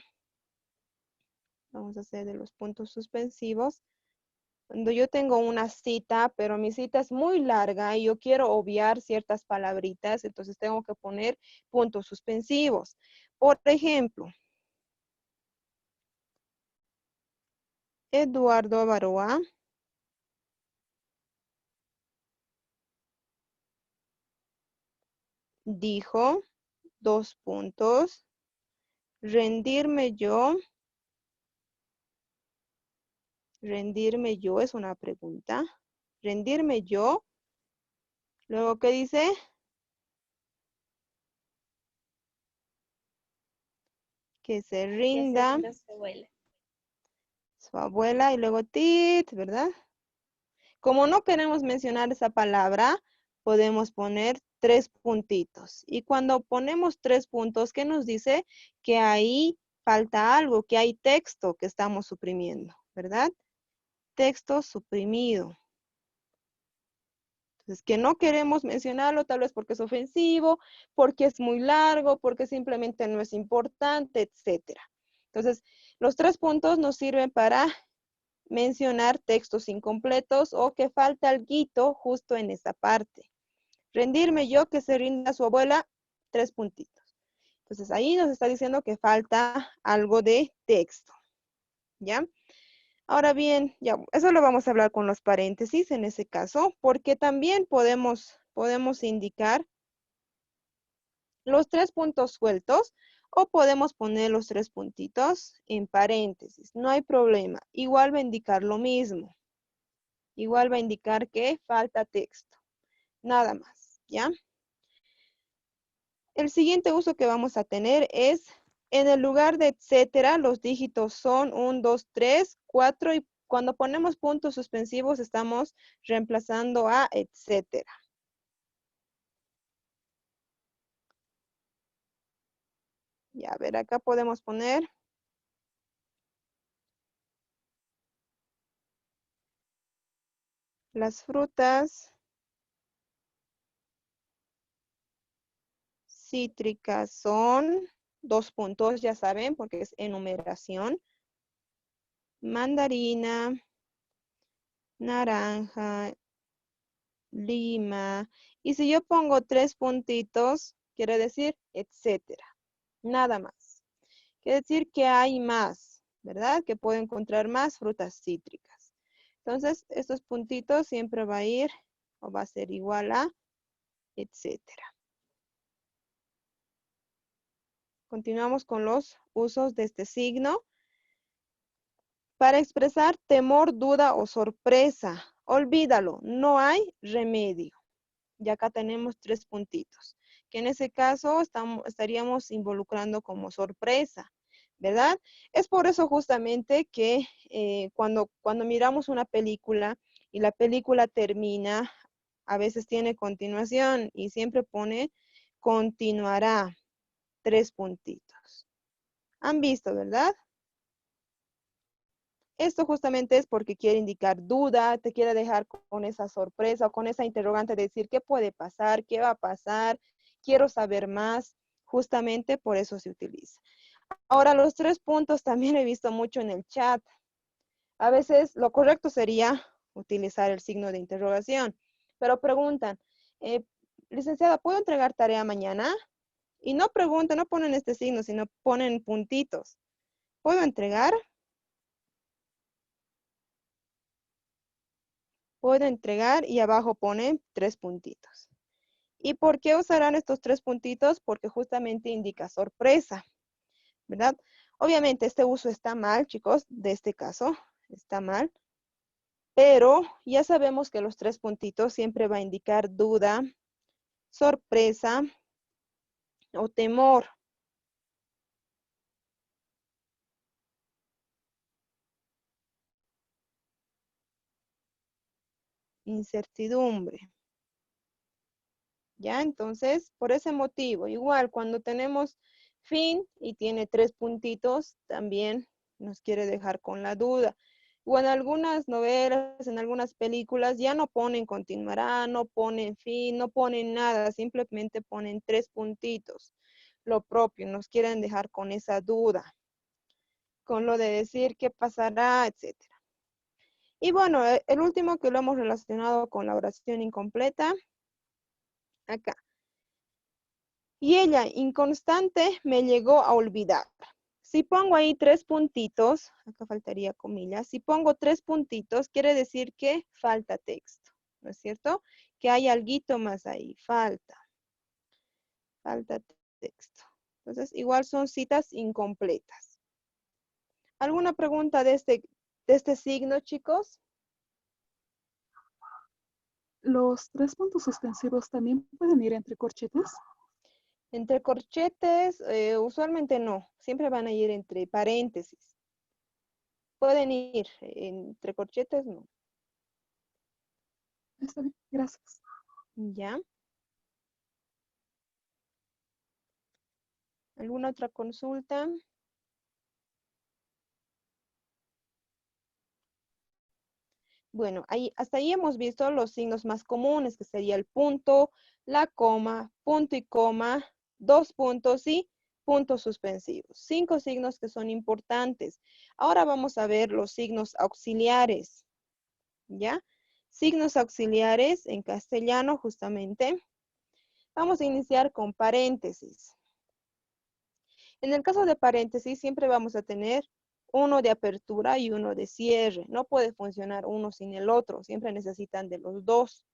vamos a hacer de los puntos suspensivos. Cuando yo tengo una cita, pero mi cita es muy larga y yo quiero obviar ciertas palabritas, entonces tengo que poner puntos suspensivos. Por ejemplo, Eduardo Avaroa dijo, 2 puntos, rendirme yo es una pregunta, rendirme yo, luego, ¿qué dice? Que se rinda su abuela y luego tit, ¿verdad? Como no queremos mencionar esa palabra, podemos poner 3 puntitos. Y cuando ponemos 3 puntos, ¿qué nos dice? Que ahí falta algo, que hay texto que estamos suprimiendo, ¿verdad? Texto suprimido. Entonces, que no queremos mencionarlo, tal vez porque es ofensivo, porque es muy largo, porque simplemente no es importante, etcétera. Entonces, los 3 puntos nos sirven para mencionar textos incompletos o que falta alguito justo en esa parte. Rendirme yo, que se rinda su abuela, 3 puntitos. Entonces ahí nos está diciendo que falta algo de texto. ¿Ya? Ahora bien, ya, eso lo vamos a hablar con los paréntesis en ese caso, porque también podemos indicar los 3 puntos sueltos o podemos poner los 3 puntitos en paréntesis. No hay problema. Igual va a indicar lo mismo. Igual va a indicar que falta texto. Nada más, ¿ya? El siguiente uso que vamos a tener es, en el lugar de etcétera, los dígitos son 1, 2, 3, 4 y cuando ponemos puntos suspensivos estamos reemplazando a etcétera. Ya, a ver, acá podemos poner las frutas cítricas son 2 puntos, ya saben, porque es enumeración. Mandarina, naranja, lima. Y si yo pongo 3 puntitos, quiere decir etcétera. Nada más. Quiere decir que hay más, ¿verdad? Que puedo encontrar más frutas cítricas. Entonces, estos puntitos siempre va a ir o va a ser igual a etcétera. Continuamos con los usos de este signo. Para expresar temor, duda o sorpresa, olvídalo, no hay remedio. Y acá tenemos 3 puntitos, que en ese caso estaríamos involucrando como sorpresa, ¿verdad? Es por eso justamente que cuando miramos una película y la película termina, a veces tiene continuación y siempre pone continuará, 3 puntitos. ¿Han visto, verdad? Esto justamente es porque quiere indicar duda, te quiere dejar con esa sorpresa o con esa interrogante de decir qué puede pasar, qué va a pasar, quiero saber más. Justamente por eso se utiliza. Ahora, los 3 puntos también he visto mucho en el chat. A veces lo correcto sería utilizar el signo de interrogación, pero preguntan, licenciada, ¿puedo entregar tarea mañana? Y no preguntan, no ponen este signo, sino ponen puntitos. ¿Puedo entregar? Puedo entregar y abajo ponen 3 puntitos. ¿Y por qué usarán estos 3 puntitos? Porque justamente indica sorpresa, ¿verdad? Obviamente este uso está mal, chicos, de este caso, está mal. Pero ya sabemos que los 3 puntitos siempre va a indicar duda, sorpresa o temor. Incertidumbre. ¿Ya? Entonces, por ese motivo, igual cuando tenemos fin y tiene 3 puntitos, también nos quiere dejar con la duda. O en algunas novelas, en algunas películas, ya no ponen continuará, no ponen fin, no ponen nada, simplemente ponen 3 puntitos. Lo propio, nos quieren dejar con esa duda, con lo de decir qué pasará, etcétera. Y bueno, el último que lo hemos relacionado con la oración incompleta, acá. Y ella, inconstante, me llegó a olvidar. Si pongo ahí 3 puntitos, acá faltaría comillas, si pongo 3 puntitos, quiere decir que falta texto, ¿no es cierto? Que hay alguito más ahí, falta texto. Entonces, igual son citas incompletas. ¿Alguna pregunta de este signo, chicos? ¿Los 3 puntos suspensivos también pueden ir entre corchetes? Entre corchetes, usualmente no. Siempre van a ir entre paréntesis. Pueden ir entre corchetes, no. Está bien, gracias. Ya. ¿Alguna otra consulta? Bueno, hasta ahí hemos visto los signos más comunes, que sería el punto, la coma, punto y coma, 2 puntos y puntos suspensivos. 5 signos que son importantes. Ahora vamos a ver los signos auxiliares. ¿Ya? Signos auxiliares en castellano, justamente. Vamos a iniciar con paréntesis. En el caso de paréntesis, siempre vamos a tener uno de apertura y uno de cierre. No puede funcionar uno sin el otro, siempre necesitan de los dos.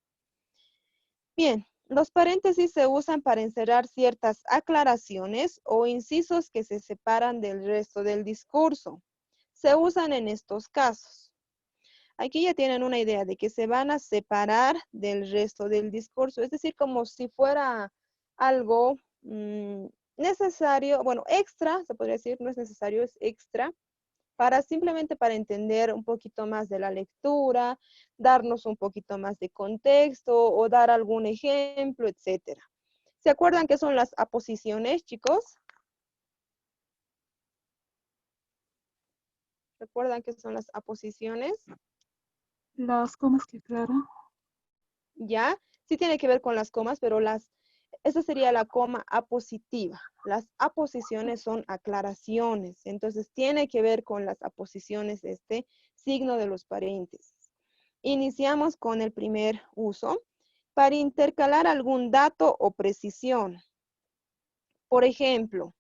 Bien, los paréntesis se usan para encerrar ciertas aclaraciones o incisos que se separan del resto del discurso. Se usan en estos casos. Aquí ya tienen una idea de que se van a separar del resto del discurso, es decir, como si fuera algo necesario, bueno, extra, se podría decir, no es necesario, es extra, simplemente para entender un poquito más de la lectura, darnos un poquito más de contexto o dar algún ejemplo, etcétera. ¿Se acuerdan qué son las aposiciones, chicos? ¿Recuerdan qué son las aposiciones? Las comas que aclaran. Ya, sí tiene que ver con las comas, pero esa sería la coma apositiva. Las aposiciones son aclaraciones, entonces tiene que ver con las aposiciones de este signo de los paréntesis. Iniciamos con el primer uso para intercalar algún dato o precisión. Por ejemplo,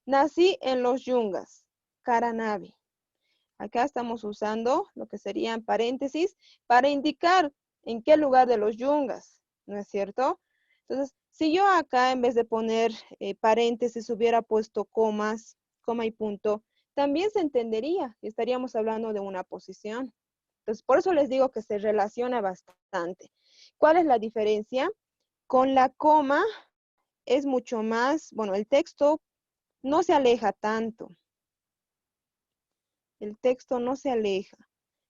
nací en los Yungas, Caranavi. Acá estamos usando lo que serían paréntesis para indicar en qué lugar de los Yungas, ¿no es cierto? Entonces, si yo acá en vez de poner paréntesis hubiera puesto comas, coma y punto, también se entendería y estaríamos hablando de una posición. Entonces, por eso les digo que se relaciona bastante. ¿Cuál es la diferencia? Con la coma es mucho más, bueno, el texto no se aleja tanto. El texto no se aleja.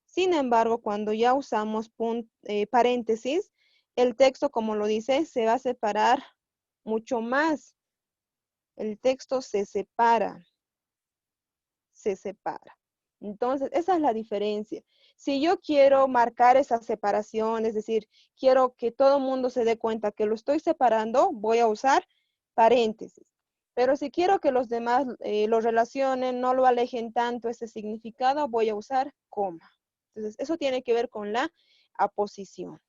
Sin embargo, cuando ya usamos paréntesis, el texto, como lo dice, se va a separar mucho más. El texto se separa. Se separa. Entonces, esa es la diferencia. Si yo quiero marcar esa separación, es decir, quiero que todo el mundo se dé cuenta que lo estoy separando, voy a usar paréntesis. Pero si quiero que los demás lo relacionen, no lo alejen tanto ese significado, voy a usar coma. Entonces, eso tiene que ver con la aposición.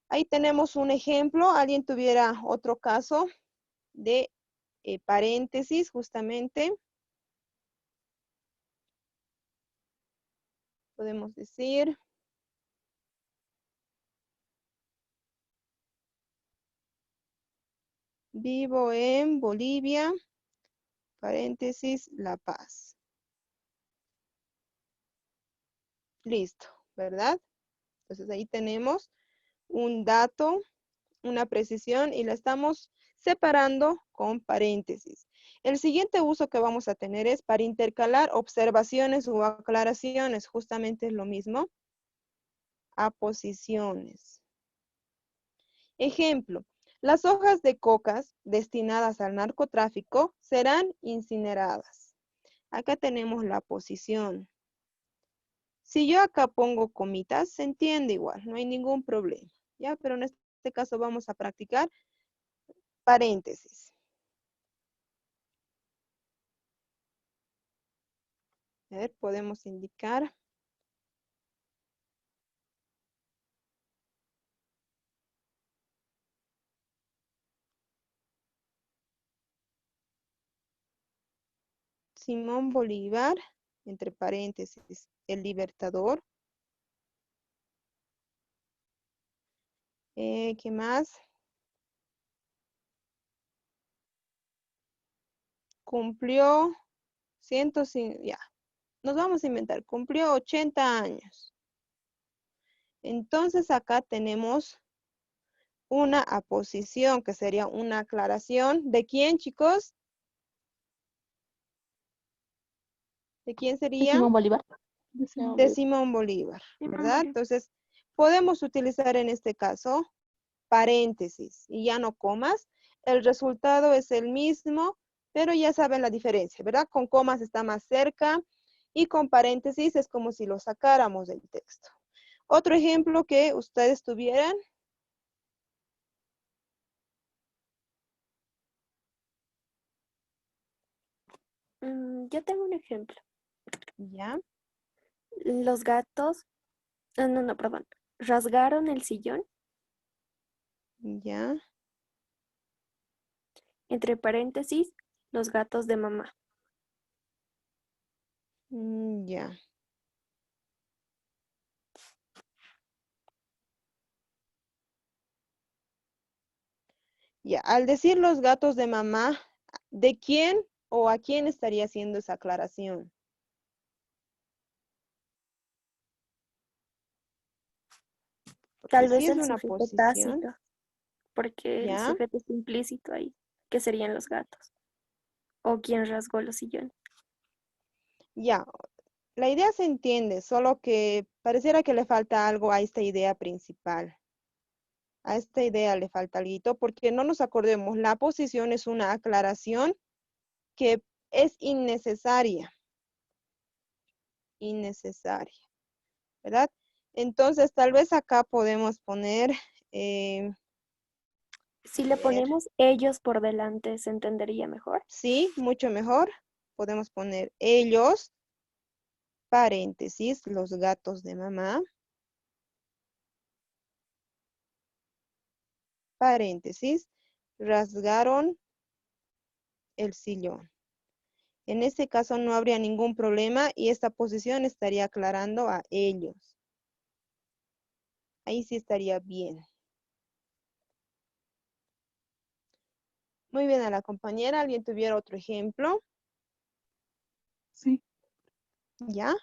Ahí tenemos un ejemplo. ¿Alguien tuviera otro caso de paréntesis justamente? Podemos decir, vivo en Bolivia, paréntesis, La Paz. Listo, ¿verdad? Entonces ahí tenemos un dato, una precisión y la estamos separando con paréntesis. El siguiente uso que vamos a tener es para intercalar observaciones o aclaraciones. Justamente es lo mismo. Aposiciones. Ejemplo, las hojas de cocas destinadas al narcotráfico serán incineradas. Acá tenemos la posición. Si yo acá pongo comitas, se entiende igual, no hay ningún problema. ¿Ya? Pero en este caso vamos a practicar paréntesis. A ver, podemos indicar. Simón Bolívar, entre paréntesis, el libertador. ¿Qué más? Cumplió 105, ya. Nos vamos a inventar, cumplió 80 años. Entonces acá tenemos una aposición que sería una aclaración. ¿De quién, chicos? ¿De quién sería? Simón Bolívar. De Simón Bolívar, ¿verdad? Entonces, podemos utilizar en este caso paréntesis y ya no comas. El resultado es el mismo, pero ya saben la diferencia, ¿verdad? Con comas está más cerca y con paréntesis es como si lo sacáramos del texto. Otro ejemplo que ustedes tuvieran. Yo tengo un ejemplo. Ya. Los gatos, no, perdón. Rasgaron el sillón. Ya. Entre paréntesis, los gatos de mamá. Ya. Ya, al decir los gatos de mamá, ¿de quién o a quién estaría haciendo esa aclaración? Porque Tal si vez es el una sujeto posición, tácito, porque el ¿ya? sujeto está implícito ahí, que serían los gatos. O quien rasgó los sillones. Ya, la idea se entiende, solo que pareciera que le falta algo a esta idea principal. A esta idea le falta algo, porque no nos acordemos, la posición es una aclaración que es innecesaria, ¿verdad? Entonces, tal vez acá podemos poner, Si a le ver, ponemos ellos por delante, ¿se entendería mejor? sí, mucho mejor. Podemos poner ellos, paréntesis, los gatos de mamá, paréntesis, rasgaron el sillón. En este caso no habría ningún problema y esta posición estaría aclarando a ellos. Ahí sí estaría bien. Muy bien a la compañera. ¿Alguien tuviera otro ejemplo? Sí. ¿Ya?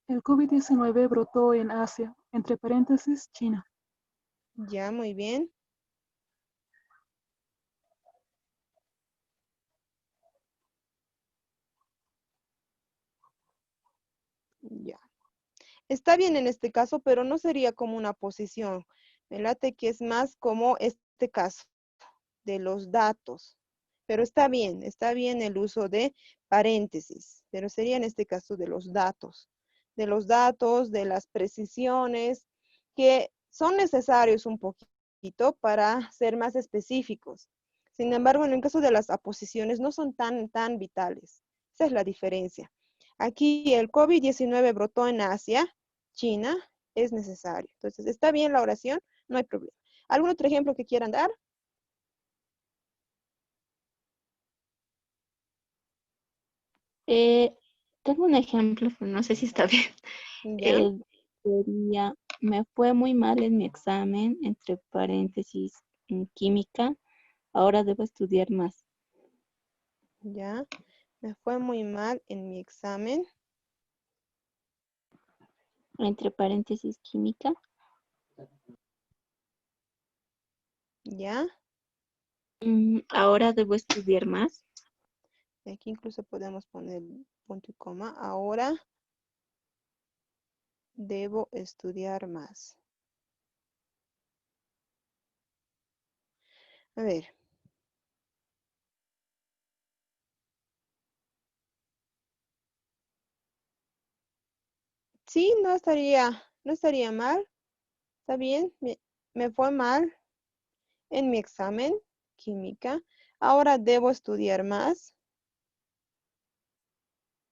El COVID-19 brotó en Asia, entre paréntesis, China. Ya, muy bien. Ya. Está bien en este caso, pero no sería como una posición. Me late que es más como este caso de los datos. Pero está bien el uso de paréntesis, pero sería en este caso de los datos. De los datos, de las precisiones, que son necesarios un poquito para ser más específicos. Sin embargo, en el caso de las aposiciones no son tan vitales. Esa es la diferencia. Aquí el COVID-19 brotó en Asia, China, es necesario. Entonces, está bien la oración, no hay problema. ¿Algún otro ejemplo que quieran dar? Tengo un ejemplo, pero no sé si está bien. ¿Ya? Sería, me fue muy mal en mi examen, entre paréntesis, en química. Ahora debo estudiar más. Ya, me fue muy mal en mi examen. Entre paréntesis, química. Ya, Ahora debo estudiar más. aquí incluso podemos poner punto y coma. Ahora debo estudiar más. A ver. Sí, no estaría mal. Está bien, me fue mal en mi examen, química. Ahora debo estudiar más.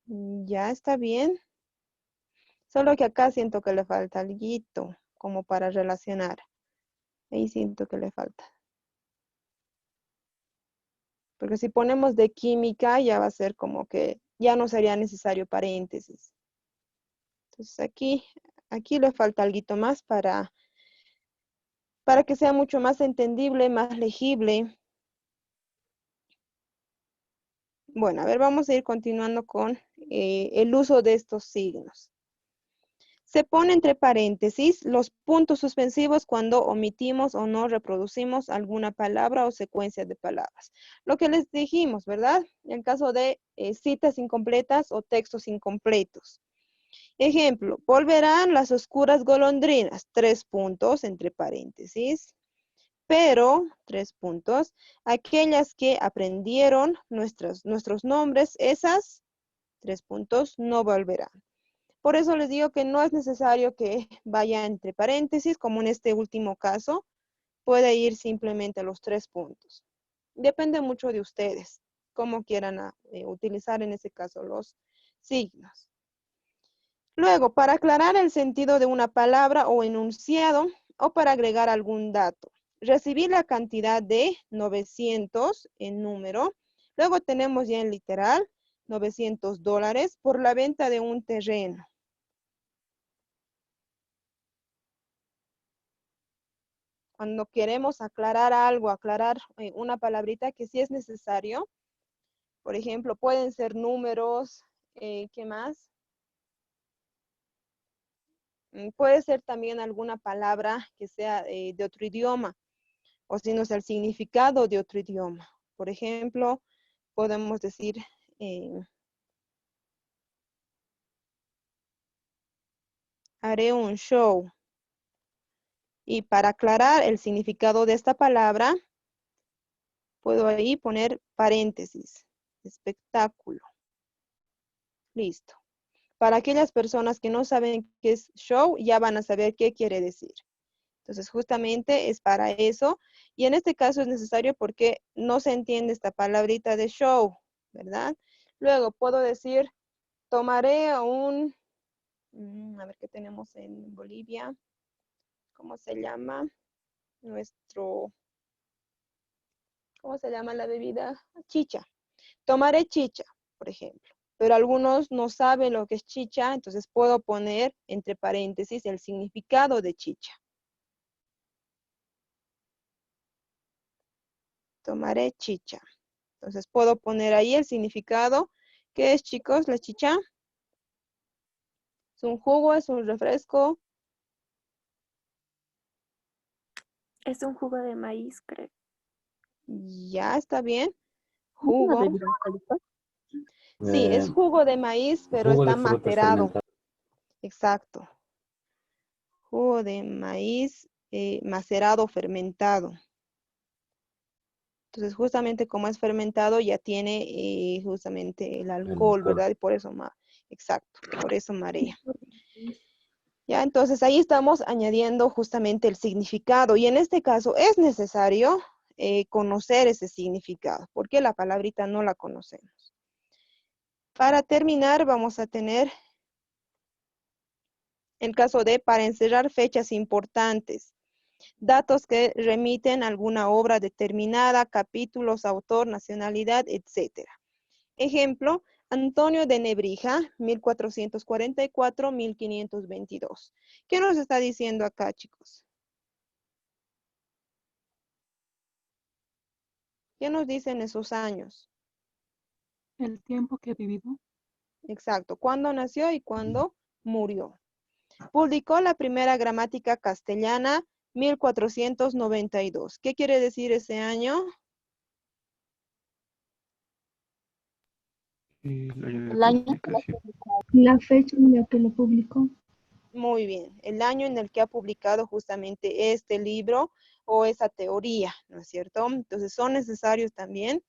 Ya está bien. Solo que acá siento que le falta alguito, como para relacionar. Ahí siento que le falta. Porque si ponemos de química, ya va a ser como que ya no sería necesario paréntesis. Entonces aquí le falta algo más para que sea mucho más entendible, más legible. Bueno, a ver, vamos a ir continuando con el uso de estos signos. Se pone entre paréntesis los puntos suspensivos cuando omitimos o no reproducimos alguna palabra o secuencia de palabras. Lo que les dijimos, ¿verdad? En caso de citas incompletas o textos incompletos. Ejemplo, volverán las oscuras golondrinas, 3 puntos entre paréntesis. Pero, 3 puntos, aquellas que aprendieron nuestros nombres, esas, 3 puntos, no volverán. Por eso les digo que no es necesario que vaya entre paréntesis, como en este último caso, puede ir simplemente a los 3 puntos. Depende mucho de ustedes, cómo quieran utilizar en ese caso los signos. Luego, para aclarar el sentido de una palabra o enunciado, o para agregar algún dato, recibí la cantidad de 900 en número. Luego tenemos ya en literal, $900 por la venta de un terreno. Cuando queremos aclarar algo, aclarar una palabrita que sí es necesario, por ejemplo, pueden ser números, ¿qué más? Puede ser también alguna palabra que sea de otro idioma, o si no es el significado de otro idioma. Por ejemplo, podemos decir, haré un show. Y para aclarar el significado de esta palabra, puedo ahí poner paréntesis, espectáculo. Listo. Para aquellas personas que no saben qué es show, ya van a saber qué quiere decir. Entonces, justamente es para eso. Y en este caso es necesario porque no se entiende esta palabrita de show, ¿verdad? Luego puedo decir, tomaré un, a ver qué tenemos en Bolivia. ¿Cómo se llama? ¿Cómo se llama la bebida? Chicha. Tomaré chicha, por ejemplo. Pero algunos no saben lo que es chicha, entonces puedo poner entre paréntesis el significado de chicha. Tomaré chicha. Entonces puedo poner ahí el significado. ¿Qué es, chicos, la chicha? ¿Es un jugo? ¿Es un refresco? Es un jugo de maíz, creo. Ya, está bien. ¿No es una Jugo. bebida alcohólica? Sí, es jugo de maíz, pero Jugo de está frutas macerado. fermentadas. Exacto. Jugo de maíz macerado, fermentado. Entonces, justamente como es fermentado, ya tiene justamente el alcohol, ¿verdad? Y por eso, exacto, por eso marea. Ya, entonces ahí estamos añadiendo justamente el significado. Y en este caso es necesario conocer ese significado, porque la palabrita no la conocemos. Para terminar, vamos a tener el caso de para encerrar fechas importantes. Datos que remiten a alguna obra determinada, capítulos, autor, nacionalidad, etc. Ejemplo, Antonio de Nebrija, 1444-1522. ¿Qué nos está diciendo acá, chicos? ¿Qué nos dicen esos años? El tiempo que he vivido. Exacto, ¿cuándo nació y cuándo murió? Publicó la primera gramática castellana, 1492. ¿Qué quiere decir ese año? El año de El año publicación. La fecha en la que lo publicó. Muy bien, el año en el que ha publicado justamente este libro o esa teoría, ¿no es cierto? Entonces son necesarios también.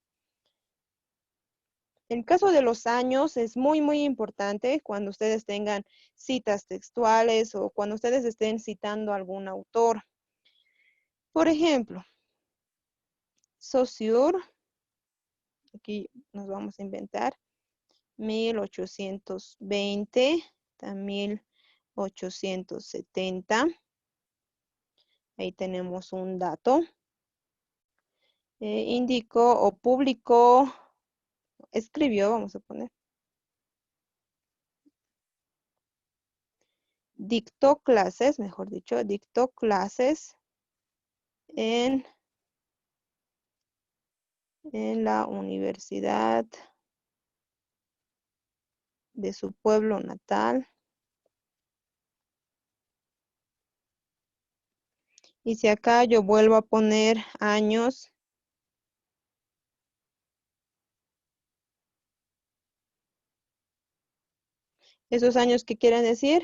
El caso de los años es muy, muy importante cuando ustedes tengan citas textuales o cuando ustedes estén citando a algún autor. Por ejemplo, Saussure, aquí nos vamos a inventar, 1820 a 1870. Ahí tenemos un dato. Indicó o publicó, escribió, vamos a poner. Dictó clases, mejor dicho, dictó clases en la universidad de su pueblo natal. Y si acá yo vuelvo a poner años, ¿esos años qué quieren decir?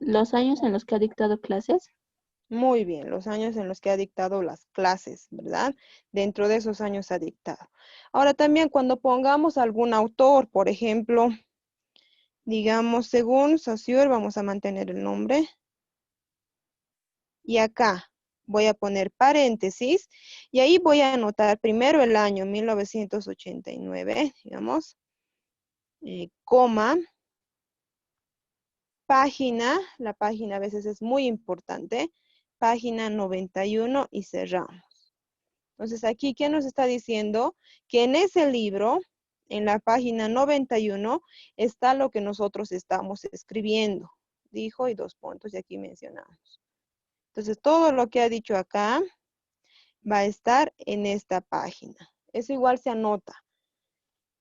Los años en los que ha dictado clases. Muy bien, los años en los que ha dictado las clases, ¿verdad? Dentro de esos años ha dictado. Ahora también cuando pongamos algún autor, por ejemplo, digamos, según Saussure, vamos a mantener el nombre. Y acá voy a poner paréntesis y ahí voy a anotar primero el año 1989, digamos, coma, página, la página a veces es muy importante, página 91 y cerramos. Entonces aquí, ¿qué nos está diciendo? Que en ese libro, en la página 91, está lo que nosotros estamos escribiendo. Dijo y 2 puntos, y aquí mencionamos. Entonces, todo lo que ha dicho acá va a estar en esta página. Eso igual se anota.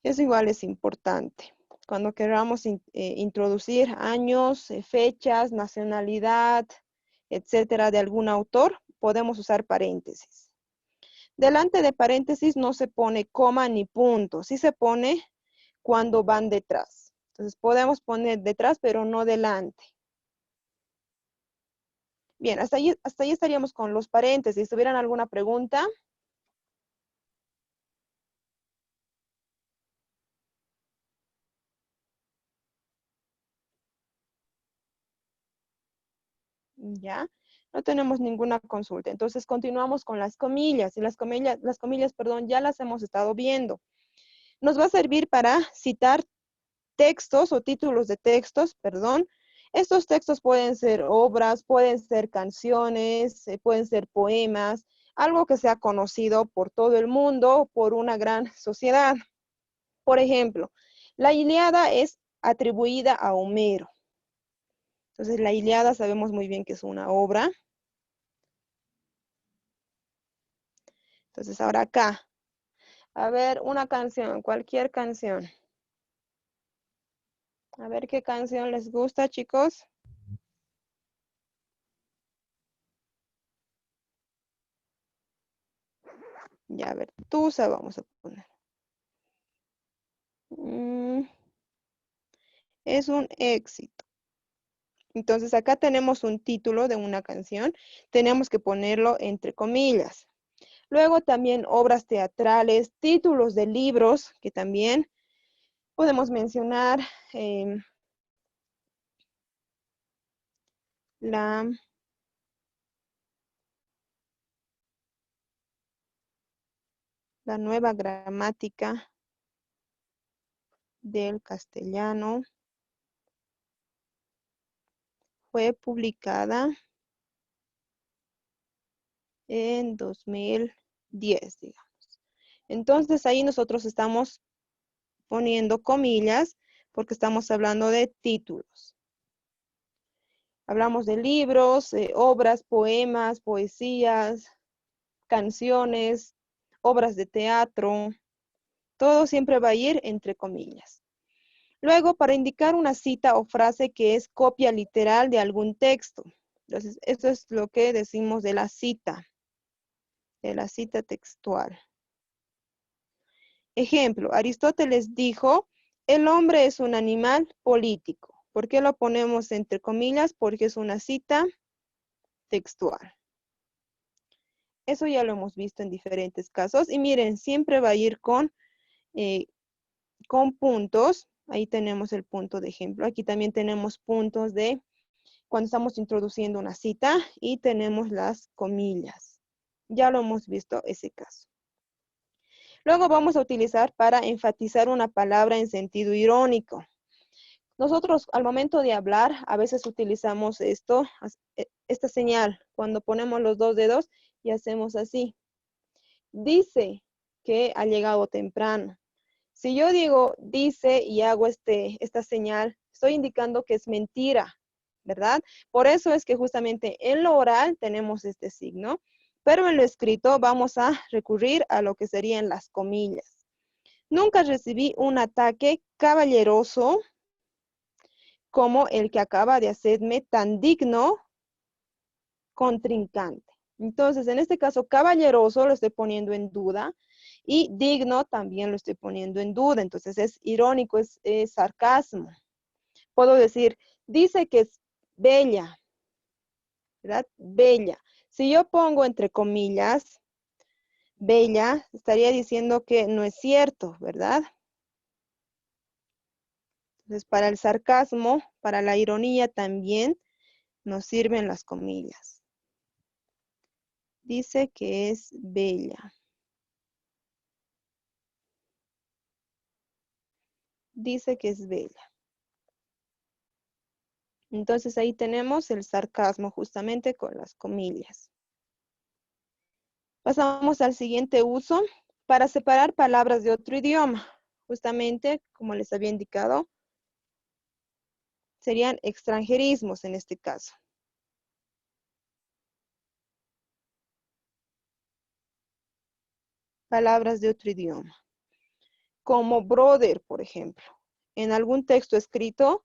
Eso igual es importante. Cuando queramos introducir años, fechas, nacionalidad, etcétera, de algún autor, podemos usar paréntesis. Delante de paréntesis no se pone coma ni punto. Sí se pone cuando van detrás. Entonces podemos poner detrás, pero no delante. Bien, hasta ahí estaríamos con los paréntesis. Si tuvieran alguna pregunta. Ya, no tenemos ninguna consulta. Entonces continuamos con las comillas. Y las comillas, perdón, ya las hemos estado viendo. Nos va a servir para citar textos o títulos de textos, perdón. Estos textos pueden ser obras, pueden ser canciones, pueden ser poemas, algo que sea conocido por todo el mundo, por una gran sociedad. Por ejemplo, la Ilíada es atribuida a Homero. Entonces, la Ilíada sabemos muy bien que es una obra. Entonces, ahora acá. A ver, una canción, cualquier canción. A ver qué canción les gusta, chicos. Ya, a ver, Tusa vamos a poner. Es un éxito. Entonces, acá tenemos un título de una canción. Tenemos que ponerlo entre comillas. Luego también obras teatrales, títulos de libros, que también podemos mencionar la nueva gramática del castellano. Fue publicada en 2010, digamos. Entonces, ahí nosotros estamos poniendo comillas porque estamos hablando de títulos. Hablamos de libros, obras, poemas, poesías, canciones, obras de teatro. Todo siempre va a ir entre comillas. Luego, para indicar una cita o frase que es copia literal de algún texto. Entonces, eso es lo que decimos de la cita textual. Ejemplo, Aristóteles dijo, el hombre es un animal político. ¿Por qué lo ponemos entre comillas? Porque es una cita textual. Eso ya lo hemos visto en diferentes casos. Y miren, siempre va a ir con puntos. Ahí tenemos el punto de ejemplo. Aquí también tenemos puntos de cuando estamos introduciendo una cita y tenemos las comillas. Ya lo hemos visto ese caso. Luego vamos a utilizar para enfatizar una palabra en sentido irónico. Nosotros al momento de hablar a veces utilizamos esta señal cuando ponemos los 2 dedos y hacemos así. Dice que ha llegado temprano. Si yo digo dice y hago esta señal, estoy indicando que es mentira, ¿verdad? Por eso es que justamente en lo oral tenemos este signo, pero en lo escrito vamos a recurrir a lo que serían las comillas. Nunca recibí un ataque caballeroso como el que acaba de hacerme tan digno contrincante. Entonces, en este caso, caballeroso lo estoy poniendo en duda y digno también lo estoy poniendo en duda. Entonces, es irónico, es sarcasmo. Puedo decir, dice que es bella, ¿verdad? Bella. Si yo pongo entre comillas, bella, estaría diciendo que no es cierto, ¿verdad? Entonces, para el sarcasmo, para la ironía también nos sirven las comillas. Dice que es bella. Dice que es bella. Entonces ahí tenemos el sarcasmo justamente con las comillas. Pasamos al siguiente uso para separar palabras de otro idioma. Justamente, como les había indicado, serían extranjerismos en este caso. Palabras de otro idioma. Como brother, por ejemplo. En algún texto escrito,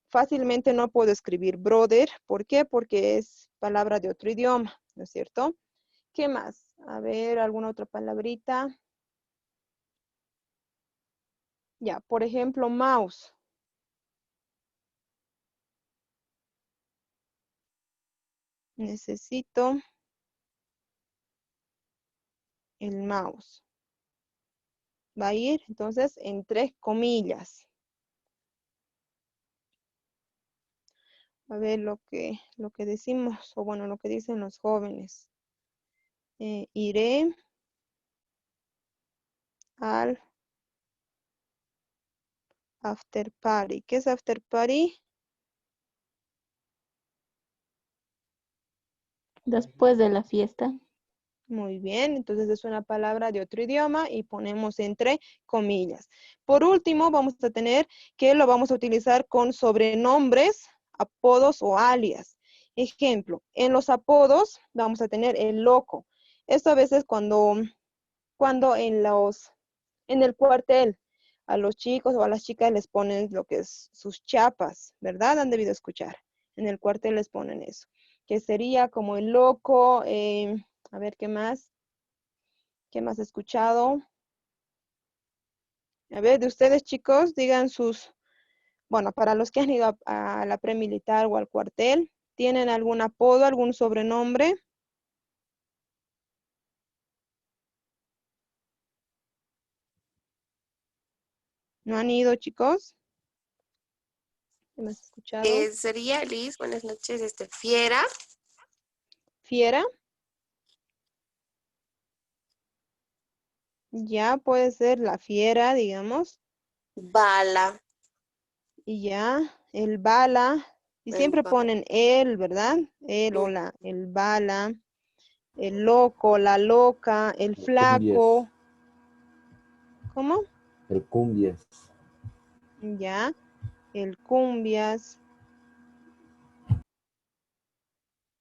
fácilmente no puedo escribir brother. ¿Por qué? Porque es palabra de otro idioma, ¿no es cierto? ¿Qué más? A ver, ¿alguna otra palabrita? Ya, por ejemplo, mouse. Necesito el mouse. Va a ir, entonces, entre comillas. A ver lo que decimos, o bueno, lo que dicen los jóvenes. Iré al after party. ¿Qué es after party? Después de la fiesta. Muy bien, entonces es una palabra de otro idioma y ponemos entre comillas. Por último, vamos a tener que lo vamos a utilizar con sobrenombres, apodos o alias. Ejemplo, en los apodos vamos a tener el loco. Esto a veces cuando en el cuartel a los chicos o a las chicas les ponen lo que es sus chapas, ¿verdad? Han debido escuchar. En el cuartel les ponen eso, que sería como el loco, a ver, ¿qué más? ¿Qué más he escuchado? A ver, de ustedes, chicos, digan bueno, para los que han ido a la premilitar o al cuartel, ¿tienen algún apodo, algún sobrenombre? ¿No han ido, chicos? ¿Qué más he escuchado? Sería Liz, buenas noches, Fiera. ¿Fiera? Ya puede ser la fiera, digamos. Bala. Y ya, el bala. Y siempre ponen el, ¿verdad? El o la, el bala, el loco, la loca, el flaco. ¿Cómo? El cumbias. Ya, el cumbias,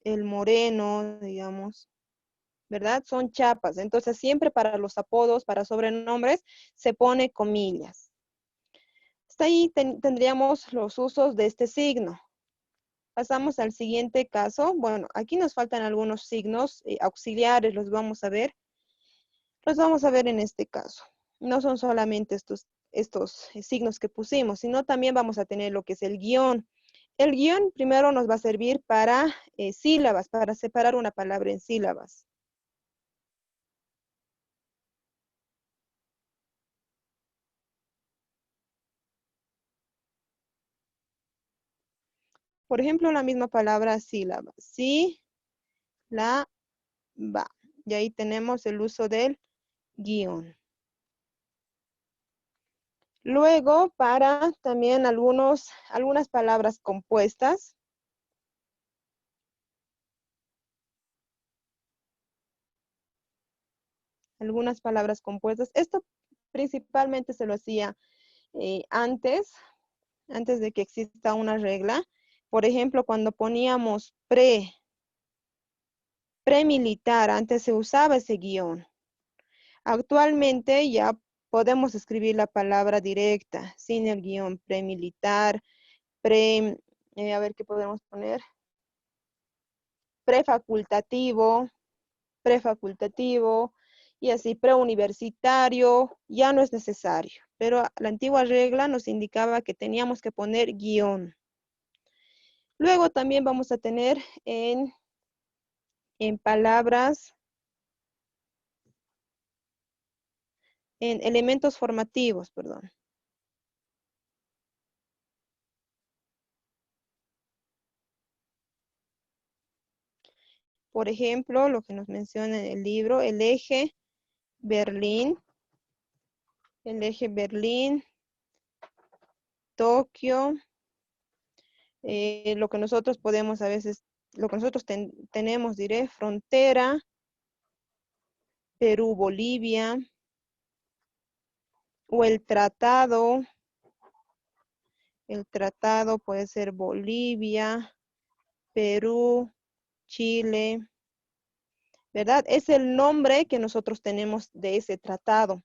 el moreno, digamos, ¿verdad? Son chapas. Entonces siempre para los apodos, para sobrenombres, se pone comillas. Hasta ahí tendríamos los usos de este signo. Pasamos al siguiente caso. Bueno, aquí nos faltan algunos signos auxiliares, los vamos a ver. Los vamos a ver en este caso. No son solamente estos signos que pusimos, sino también vamos a tener lo que es el guión. El guión primero nos va a servir para sílabas, para separar una palabra en sílabas. Por ejemplo, la misma palabra sílaba. Sí, la, va. Y ahí tenemos el uso del guión. Luego, para también algunas palabras compuestas. Algunas palabras compuestas. Esto principalmente se lo hacía antes de que exista una regla. Por ejemplo, cuando poníamos premilitar, antes se usaba ese guión. Actualmente ya podemos escribir la palabra directa, sin el guión premilitar, a ver qué podemos poner. Prefacultativo, y así preuniversitario, ya no es necesario. Pero la antigua regla nos indicaba que teníamos que poner guión. Luego también vamos a tener en palabras, en elementos formativos, perdón. Por ejemplo, lo que nos menciona en el libro, el eje Berlín, Tokio, lo que nosotros podemos a veces, lo que nosotros tenemos, diré, frontera, Perú, Bolivia. O el tratado. El tratado puede ser Bolivia, Perú, Chile. ¿Verdad? Es el nombre que nosotros tenemos de ese tratado.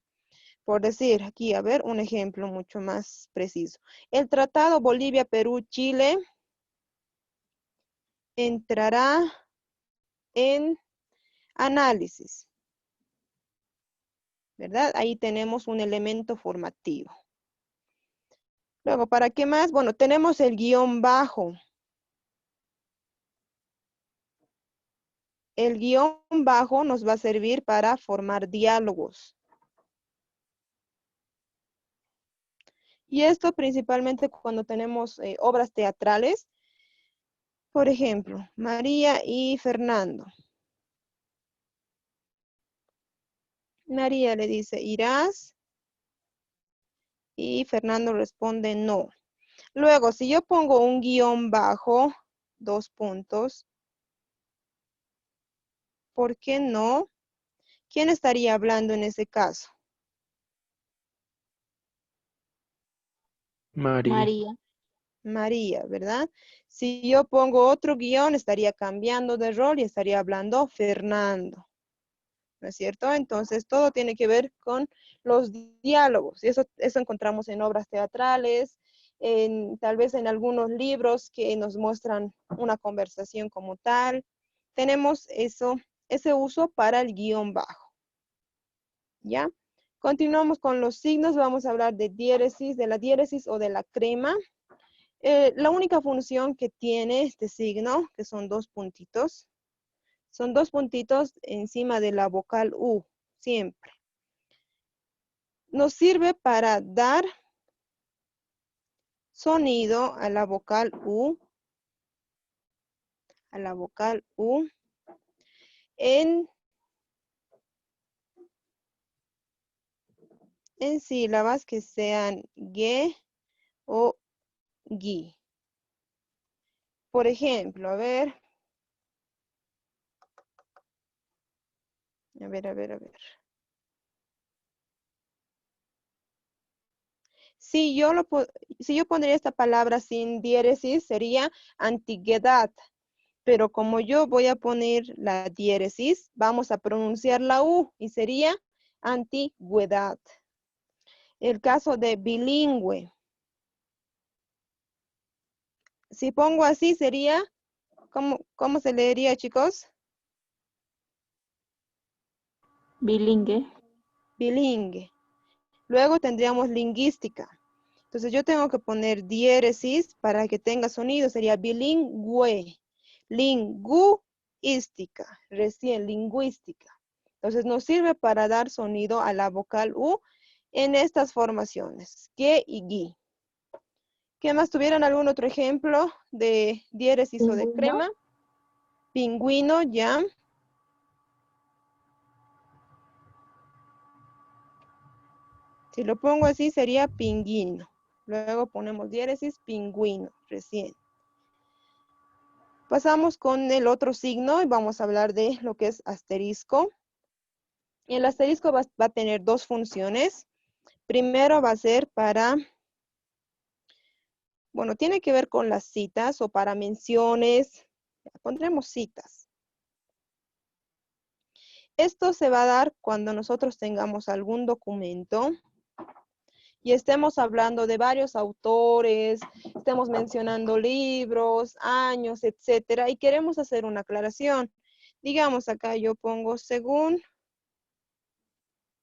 Por decir aquí, a ver, un ejemplo mucho más preciso. El tratado Bolivia, Perú, Chile entrará en análisis. ¿Verdad? Ahí tenemos un elemento formativo. Luego, ¿para qué más? Bueno, tenemos el guión bajo. El guión bajo nos va a servir para formar diálogos. Y esto principalmente cuando tenemos obras teatrales. Por ejemplo, María y Fernando. María le dice, ¿irás? Y Fernando responde, no. Luego, si yo pongo un guión bajo, 2 puntos, ¿por qué no? ¿Quién estaría hablando en ese caso? María. María. María, ¿verdad? Si yo pongo otro guión, estaría cambiando de rol y estaría hablando Fernando. ¿No es cierto? Entonces, todo tiene que ver con los diálogos. Y eso encontramos en obras teatrales, tal vez en algunos libros que nos muestran una conversación como tal. Tenemos ese uso para el guión bajo. ¿Ya? Continuamos con los signos. Vamos a hablar de diéresis, de la diéresis o de la crema. La única función que tiene este signo, que son 2 puntitos, son 2 puntitos encima de la vocal U, siempre. Nos sirve para dar sonido a la vocal U, en sílabas que sean ge o gui. Por ejemplo, a ver. A ver. Si yo pondría esta palabra sin diéresis, sería antigüedad. Pero como yo voy a poner la diéresis, vamos a pronunciar la U y sería antigüedad. El caso de bilingüe. Si pongo así sería, ¿cómo se leería, chicos? Bilingüe. Bilingüe. Luego tendríamos lingüística. Entonces yo tengo que poner diéresis para que tenga sonido. Sería bilingüe. Lingüística. Recién, lingüística. Entonces nos sirve para dar sonido a la vocal U en estas formaciones. Que y gui. ¿Qué más? ¿Tuvieran algún otro ejemplo de diéresis o de crema? Pingüino, ya. Si lo pongo así sería pingüino. Luego ponemos diéresis, pingüino, recién. Pasamos con el otro signo y vamos a hablar de lo que es asterisco. El asterisco va a tener 2 funciones. Primero va a ser para, bueno, tiene que ver con las citas o para menciones. Pondremos citas. Esto se va a dar cuando nosotros tengamos algún documento y estemos hablando de varios autores, estemos mencionando libros, años, etcétera, y queremos hacer una aclaración. Digamos acá yo pongo según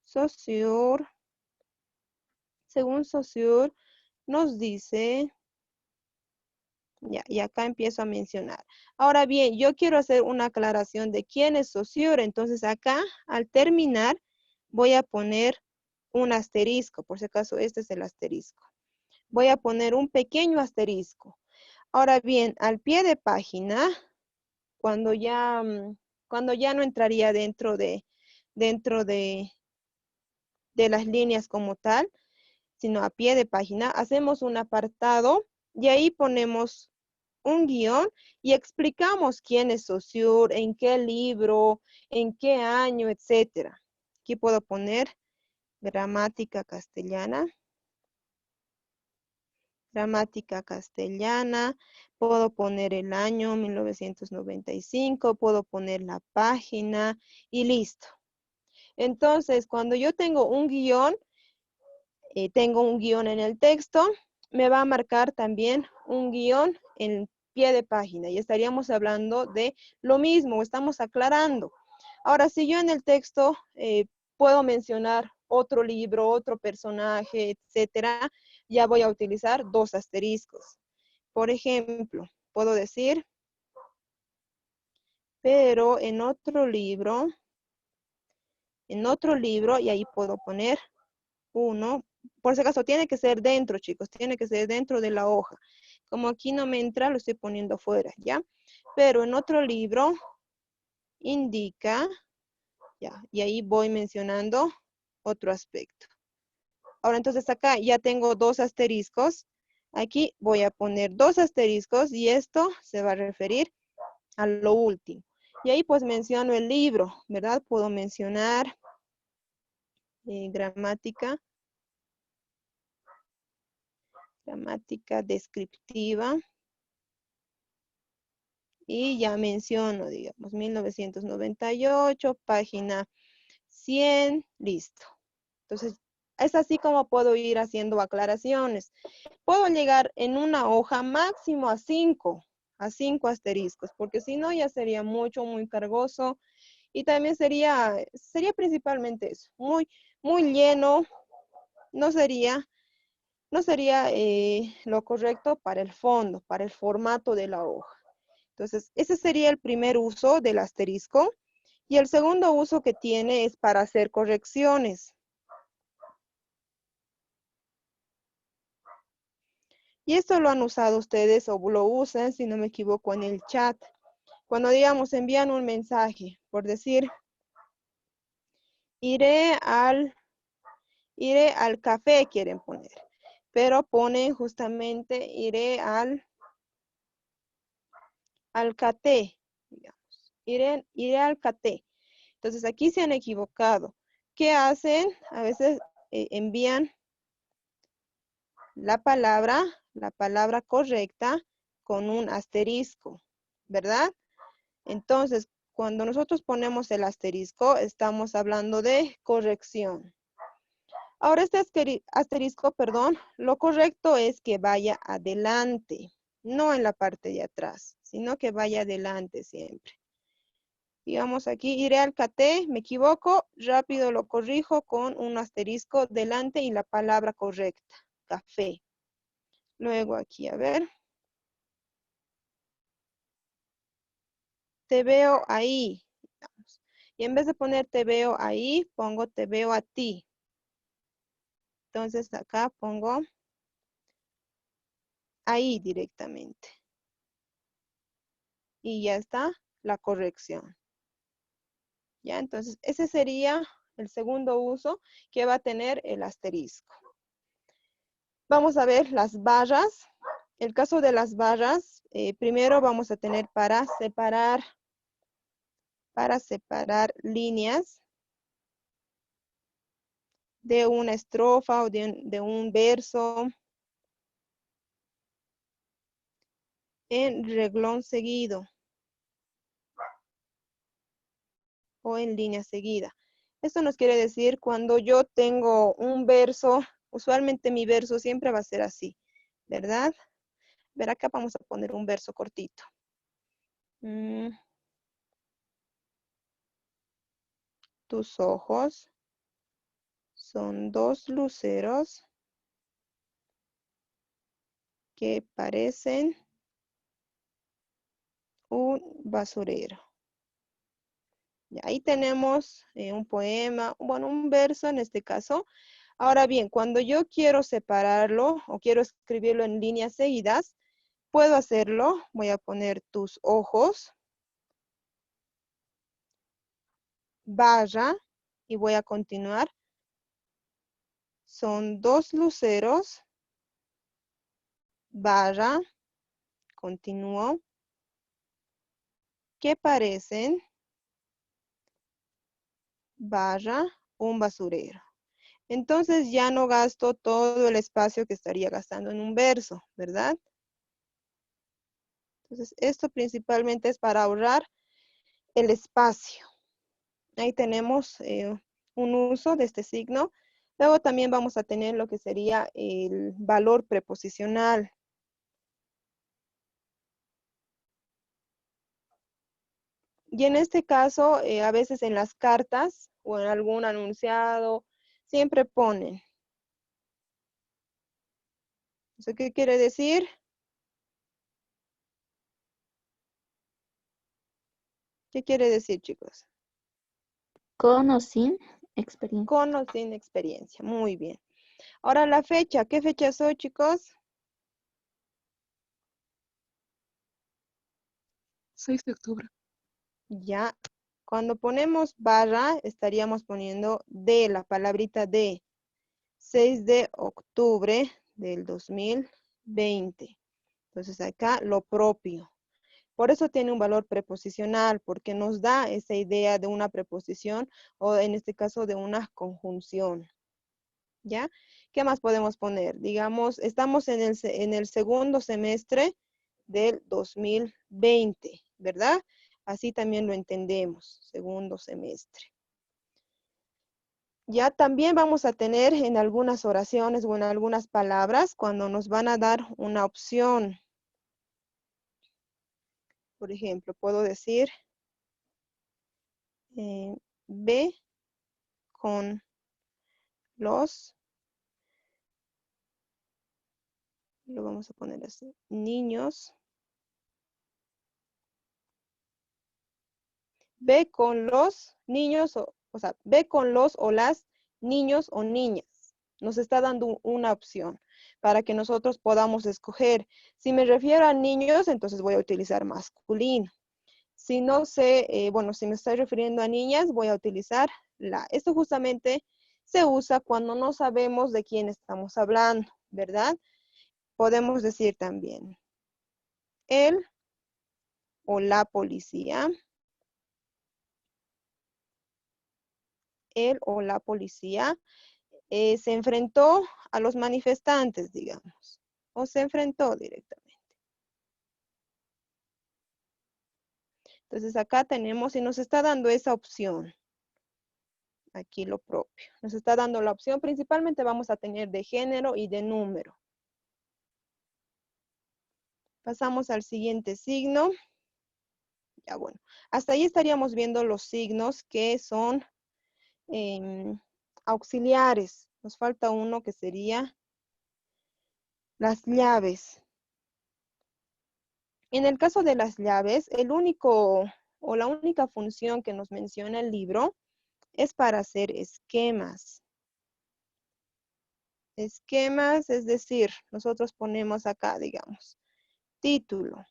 Saussure nos dice, ya, y acá empiezo a mencionar. Ahora bien, yo quiero hacer una aclaración de quién es Saussure, entonces acá al terminar voy a poner un asterisco, por si acaso este es el asterisco. Voy a poner un pequeño asterisco. Ahora bien, al pie de página, cuando ya no entraría dentro de las líneas como tal, sino a pie de página, hacemos un apartado y ahí ponemos un guión y explicamos quién es Saussure, en qué libro, en qué año, etcétera. Aquí puedo poner gramática castellana. Gramática castellana. Puedo poner el año 1995. Puedo poner la página y listo. Entonces, cuando yo tengo un guión en el texto, me va a marcar también un guión en pie de página y estaríamos hablando de lo mismo, estamos aclarando. Ahora, si yo en el texto puedo mencionar otro libro, otro personaje, etcétera, ya voy a utilizar 2 asteriscos. Por ejemplo, puedo decir, pero en otro libro, y ahí puedo poner 1. Por si acaso, tiene que ser dentro, chicos, tiene que ser dentro de la hoja. Como aquí no me entra, lo estoy poniendo fuera, ¿ya? Pero en otro libro indica, ya, y ahí voy mencionando otro aspecto. Ahora, entonces acá ya tengo 2 asteriscos. Aquí voy a poner 2 asteriscos y esto se va a referir a lo último. Y ahí pues menciono el libro, ¿verdad? Puedo mencionar gramática descriptiva. Y ya menciono, digamos, 1998, página 100, listo. Entonces, es así como puedo ir haciendo aclaraciones. Puedo llegar en una hoja máximo a 5 asteriscos, porque si no ya sería mucho, muy cargoso. Y también sería principalmente eso, muy lleno, no sería lo correcto para el fondo, para el formato de la hoja. Entonces, ese sería el primer uso del asterisco. Y el segundo uso que tiene es para hacer correcciones. Y esto lo han usado ustedes o lo usan, si no me equivoco, en el chat. Cuando, digamos, envían un mensaje, por decir, iré al café, quieren poner. Pero ponen justamente, iré al café, digamos. Iré al café. Entonces, aquí se han equivocado. ¿Qué hacen? A veces envían la palabra correcta con un asterisco, ¿verdad? Entonces, cuando nosotros ponemos el asterisco, estamos hablando de corrección. Ahora, este asterisco, perdón, lo correcto es que vaya adelante, no en la parte de atrás, sino que vaya adelante siempre. Digamos aquí, iré al café, me equivoco, rápido lo corrijo con un asterisco delante y la palabra correcta, café. Luego aquí, a ver. Te veo ahí. Y en vez de poner te veo ahí, pongo te veo a ti. Entonces acá pongo ahí directamente. Y ya está la corrección. Ya, entonces ese sería el segundo uso que va a tener el asterisco. Vamos a ver las barras. El caso de las barras, primero vamos a tener para separar líneas de una estrofa o de un verso en renglón seguido o en línea seguida. Esto nos quiere decir cuando yo tengo un verso, usualmente mi verso siempre va a ser así, ¿verdad? Ver acá vamos a poner un verso cortito. Tus ojos son 2 luceros que parecen un basurero. Y ahí tenemos un poema, bueno, un verso en este caso. Ahora bien, cuando yo quiero separarlo o quiero escribirlo en líneas seguidas, puedo hacerlo. Voy a poner tus ojos, barra, y voy a continuar. Son 2 luceros, barra, continúo, que parecen, barra, un basurero. Entonces ya no gasto todo el espacio que estaría gastando en un verso, ¿verdad? Entonces esto principalmente es para ahorrar el espacio. Ahí tenemos un uso de este signo. Luego también vamos a tener lo que sería el valor preposicional. Y en este caso, a veces en las cartas o en algún anunciado, siempre ponen. ¿Eso qué quiere decir? ¿Qué quiere decir, chicos? Con o sin experiencia. Con o sin experiencia. Muy bien. Ahora la fecha. ¿Qué fecha soy, chicos? 6 de octubre. Ya. Cuando ponemos barra, estaríamos poniendo de, la palabrita de. 6 de octubre del 2020. Entonces acá lo propio. Por eso tiene un valor preposicional, porque nos da esa idea de una preposición o en este caso de una conjunción. ¿Ya? ¿Qué más podemos poner? Digamos, estamos en el segundo semestre del 2020, ¿verdad? Así también lo entendemos, segundo semestre. Ya también vamos a tener en algunas oraciones o en algunas palabras cuando nos van a dar una opción. Por ejemplo, puedo decir ve con los, lo vamos a poner así, niños. Ve con los niños, o sea, ve con los o las niños o niñas. Nos está dando una opción para que nosotros podamos escoger. Si me refiero a niños, entonces voy a utilizar masculino. Si no sé, bueno, si me estoy refiriendo a niñas, voy a utilizar la. Esto justamente se usa cuando no sabemos de quién estamos hablando, ¿verdad? Podemos decir también el o la policía. El o la policía se enfrentó a los manifestantes, digamos, o se enfrentó directamente. Entonces acá tenemos y nos está dando esa opción. Aquí lo propio. Nos está dando la opción, principalmente vamos a tener de género y de número. Pasamos al siguiente signo. Ya bueno, hasta ahí estaríamos viendo los signos que son auxiliares. Nos falta uno que sería las llaves. En el caso de las llaves, el único o la única función que nos menciona el libro es para hacer esquemas. Esquemas, es decir, nosotros ponemos acá, digamos, título.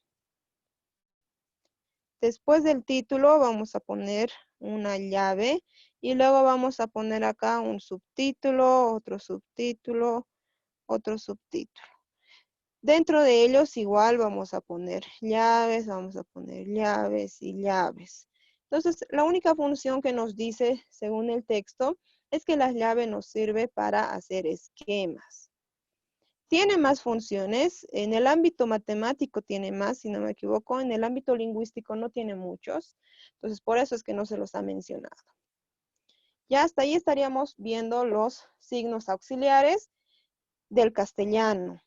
Después del título vamos a poner una llave y luego vamos a poner acá un subtítulo, otro subtítulo, otro subtítulo. Dentro de ellos igual vamos a poner llaves, vamos a poner llaves y llaves. Entonces, la única función que nos dice, según el texto, es que la llave nos sirve para hacer esquemas. Tiene más funciones, en el ámbito matemático tiene más, si no me equivoco, en el ámbito lingüístico no tiene muchos, entonces por eso es que no se los ha mencionado. Ya hasta ahí estaríamos viendo los signos auxiliares del castellano.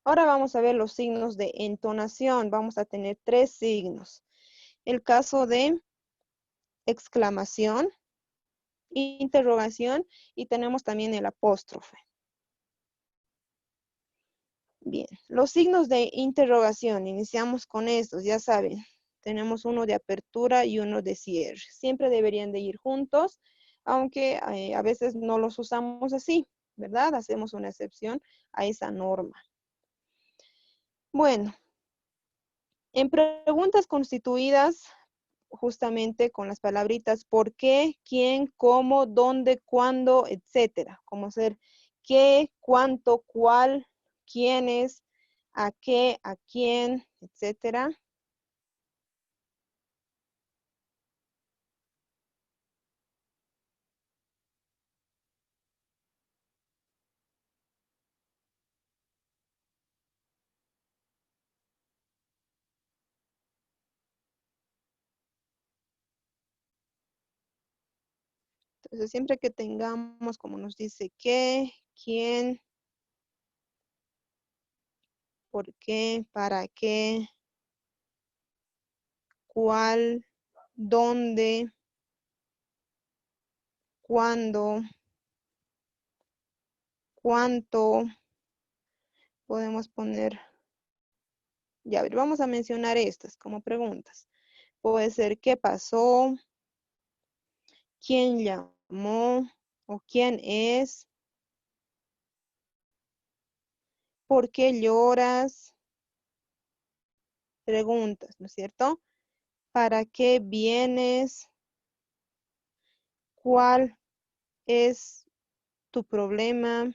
Ahora vamos a ver los signos de entonación. Vamos a tener 3 signos. El caso de exclamación, interrogación y tenemos también el apóstrofe. Bien, los signos de interrogación. Iniciamos con estos, ya saben. Tenemos uno de apertura y uno de cierre. Siempre deberían de ir juntos, aunque a veces no los usamos así, ¿verdad? Hacemos una excepción a esa norma. Bueno, en preguntas constituidas justamente con las palabritas por qué, quién, cómo, dónde, cuándo, etcétera. Como ser qué, cuánto, cuál, quiénes, a qué, a quién, etcétera. Entonces, siempre que tengamos, como nos dice, qué, quién, por qué, para qué, cuál, dónde, cuándo, cuánto, podemos poner, ya, a ver, vamos a mencionar estas como preguntas. Puede ser qué pasó, quién llamó o quién es, por qué lloras, preguntas, ¿no es cierto? ¿Para qué vienes? ¿Cuál es tu problema?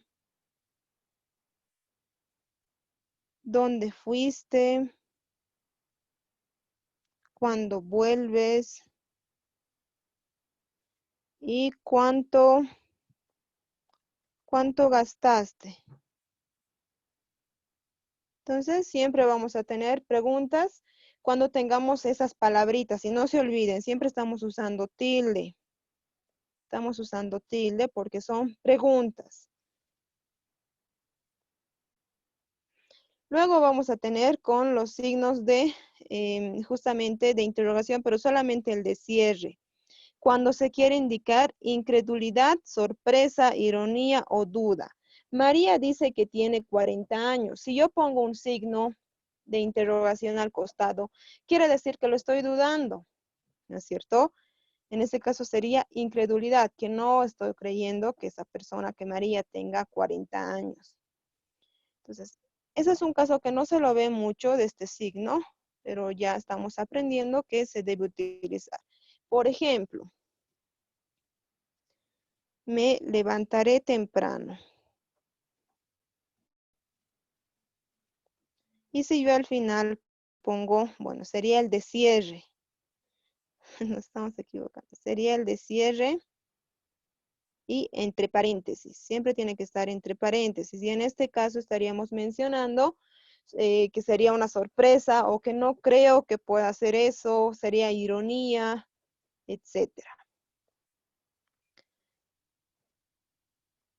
¿Dónde fuiste? ¿Cuándo vuelves? ¿Y cuánto gastaste? Entonces, siempre vamos a tener preguntas cuando tengamos esas palabritas. Y no se olviden, siempre estamos usando tilde. Estamos usando tilde porque son preguntas. Luego vamos a tener con los signos de, justamente de interrogación, pero solamente el de cierre. Cuando se quiere indicar incredulidad, sorpresa, ironía o duda. María dice que tiene 40 años. Si yo pongo un signo de interrogación al costado, quiere decir que lo estoy dudando, ¿no es cierto? En este caso sería incredulidad, que no estoy creyendo que esa persona, que María, tenga 40 años. Entonces, ese es un caso que no se lo ve mucho de este signo, pero ya estamos aprendiendo que se debe utilizar. Por ejemplo, me levantaré temprano. Y si yo al final pongo, bueno, sería el de cierre. No estamos equivocando. Sería el de cierre y entre paréntesis. Siempre tiene que estar entre paréntesis. Y en este caso estaríamos mencionando que sería una sorpresa o que no creo que pueda hacer eso. Sería ironía, etcétera.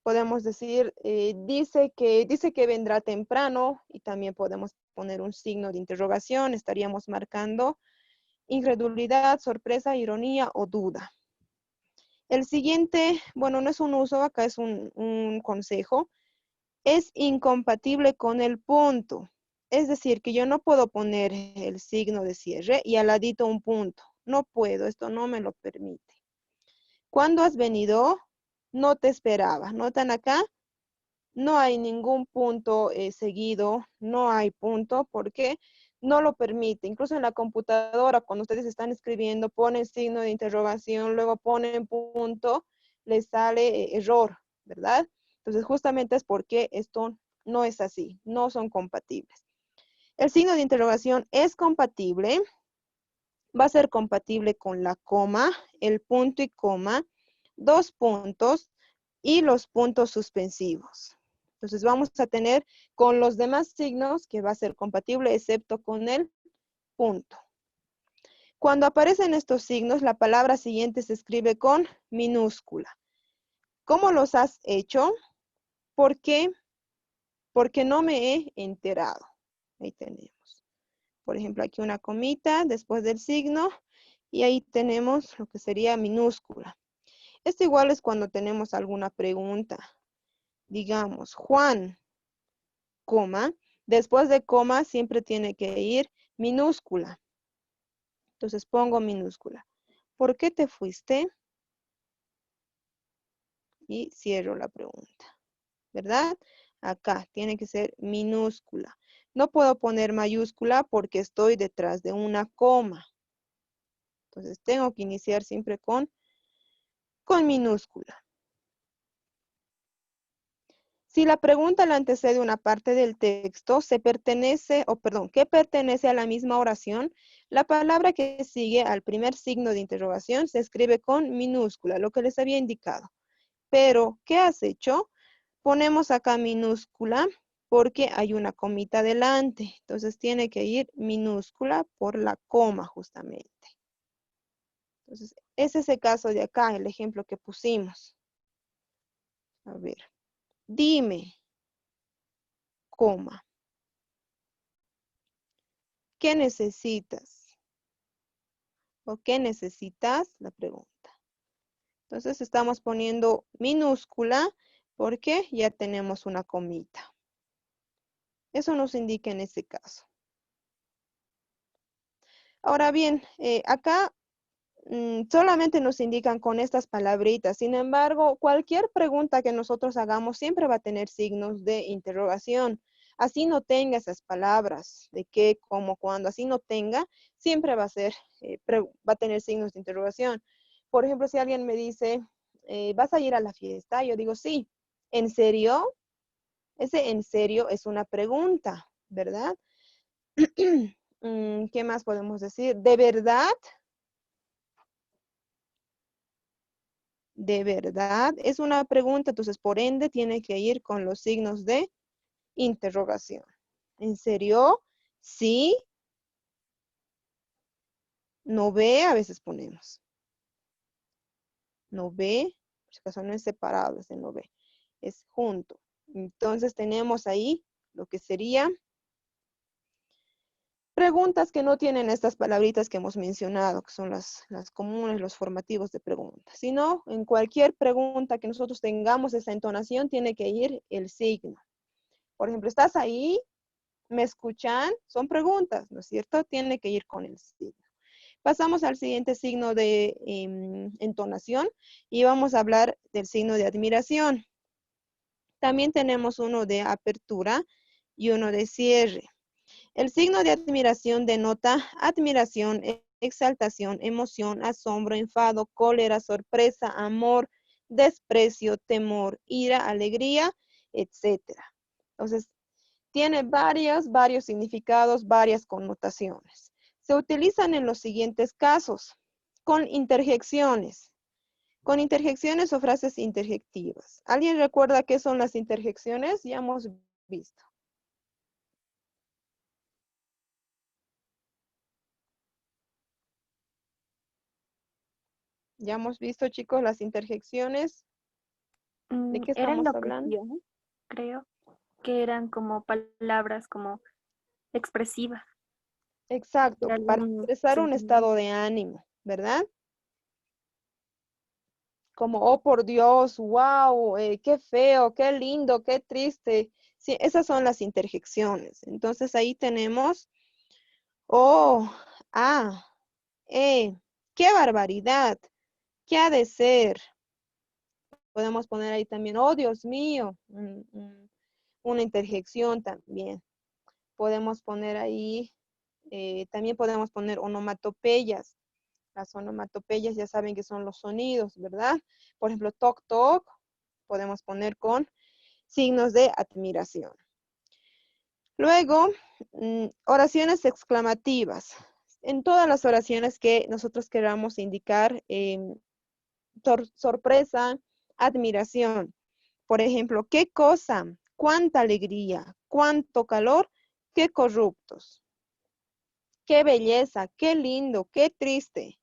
Podemos decir, dice que vendrá temprano y también podemos poner un signo de interrogación. Estaríamos marcando incredulidad, sorpresa, ironía o duda. El siguiente, bueno, no es un uso, acá es un consejo. Es incompatible con el punto. Es decir, que yo no puedo poner el signo de cierre y al ladito un punto. No puedo, esto no me lo permite. ¿Cuándo has venido? No te esperaba. ¿Notan acá? No hay ningún punto seguido, no hay punto porque no lo permite. Incluso en la computadora, cuando ustedes están escribiendo, ponen signo de interrogación, luego ponen punto, les sale error, ¿verdad? Entonces, justamente es porque esto no es así, no son compatibles. El signo de interrogación es compatible, va a ser compatible con la coma, el punto y coma, dos puntos y los puntos suspensivos. Entonces vamos a tener con los demás signos que va a ser compatible excepto con el punto. Cuando aparecen estos signos, la palabra siguiente se escribe con minúscula. ¿Cómo los has hecho? ¿Por qué? Porque no me he enterado. Ahí tenemos. Por ejemplo, aquí una comita después del signo y ahí tenemos lo que sería minúscula. Esto igual es cuando tenemos alguna pregunta. Digamos, Juan, coma, después de coma siempre tiene que ir minúscula. Entonces pongo minúscula. ¿Por qué te fuiste? Y cierro la pregunta, ¿verdad? Acá tiene que ser minúscula. No puedo poner mayúscula porque estoy detrás de una coma. Entonces tengo que iniciar siempre con minúscula. Si la pregunta le antecede una parte del texto, que pertenece a la misma oración, la palabra que sigue al primer signo de interrogación se escribe con minúscula, lo que les había indicado. Pero, ¿qué has hecho? Ponemos acá minúscula porque hay una comita delante. Entonces tiene que ir minúscula por la coma justamente. Entonces, Es ese caso de acá, el ejemplo que pusimos. A ver, dime, coma, ¿qué necesitas? ¿O qué necesitas? La pregunta. Entonces estamos poniendo minúscula porque ya tenemos una comita. Eso nos indica en este caso. Ahora bien, acá solamente nos indican con estas palabritas. Sin embargo, cualquier pregunta que nosotros hagamos siempre va a tener signos de interrogación. Así no tenga esas palabras de qué, cómo, cuándo, así no tenga, siempre va a ser, va a tener signos de interrogación. Por ejemplo, si alguien me dice, ¿vas a ir a la fiesta? Yo digo, sí. ¿En serio? Ese en serio es una pregunta, ¿verdad? ¿Qué más podemos decir? ¿De verdad? ¿De verdad? Es una pregunta, entonces por ende tiene que ir con los signos de interrogación. ¿En serio? ¿Sí? ¿No ve? A veces ponemos. ¿No ve? Por si acaso no es separado, ese no ve. Es junto. Entonces tenemos ahí lo que sería preguntas que no tienen estas palabritas que hemos mencionado, que son las comunes, los formativos de preguntas. Sino en cualquier pregunta que nosotros tengamos esa entonación, tiene que ir el signo. Por ejemplo, ¿estás ahí? ¿Me escuchan? Son preguntas, ¿no es cierto? Tiene que ir con el signo. Pasamos al siguiente signo de entonación y vamos a hablar del signo de admiración. También tenemos uno de apertura y uno de cierre. El signo de admiración denota admiración, exaltación, emoción, asombro, enfado, cólera, sorpresa, amor, desprecio, temor, ira, alegría, etcétera. Entonces, tiene varios significados, varias connotaciones. Se utilizan en los siguientes casos, con interjecciones. Con interjecciones o frases interjectivas. ¿Alguien recuerda qué son las interjecciones? Ya hemos visto. Ya hemos visto, chicos, las interjecciones. ¿De qué Eran estamos hablando? locuciones, creo, que eran como palabras como expresivas Exacto, de para algún expresar un sentimiento. estado de ánimo, ¿verdad? Como, oh por Dios, wow, qué feo, qué lindo, qué triste. Sí, esas son las interjecciones. Entonces ahí tenemos, oh, ah, qué barbaridad, qué ha de ser. Podemos poner ahí también, oh Dios mío, una interjección también. Podemos poner ahí, también podemos poner onomatopeyas. Las onomatopeyas ya saben que son los sonidos, ¿verdad? Por ejemplo, toc, toc, podemos poner con signos de admiración. Luego, oraciones exclamativas. En todas las oraciones que nosotros queramos indicar sorpresa, admiración. Por ejemplo, ¿qué cosa? ¿Cuánta alegría? ¿Cuánto calor? ¿Qué corruptos? ¡Qué belleza! ¡Qué lindo! ¡Qué triste!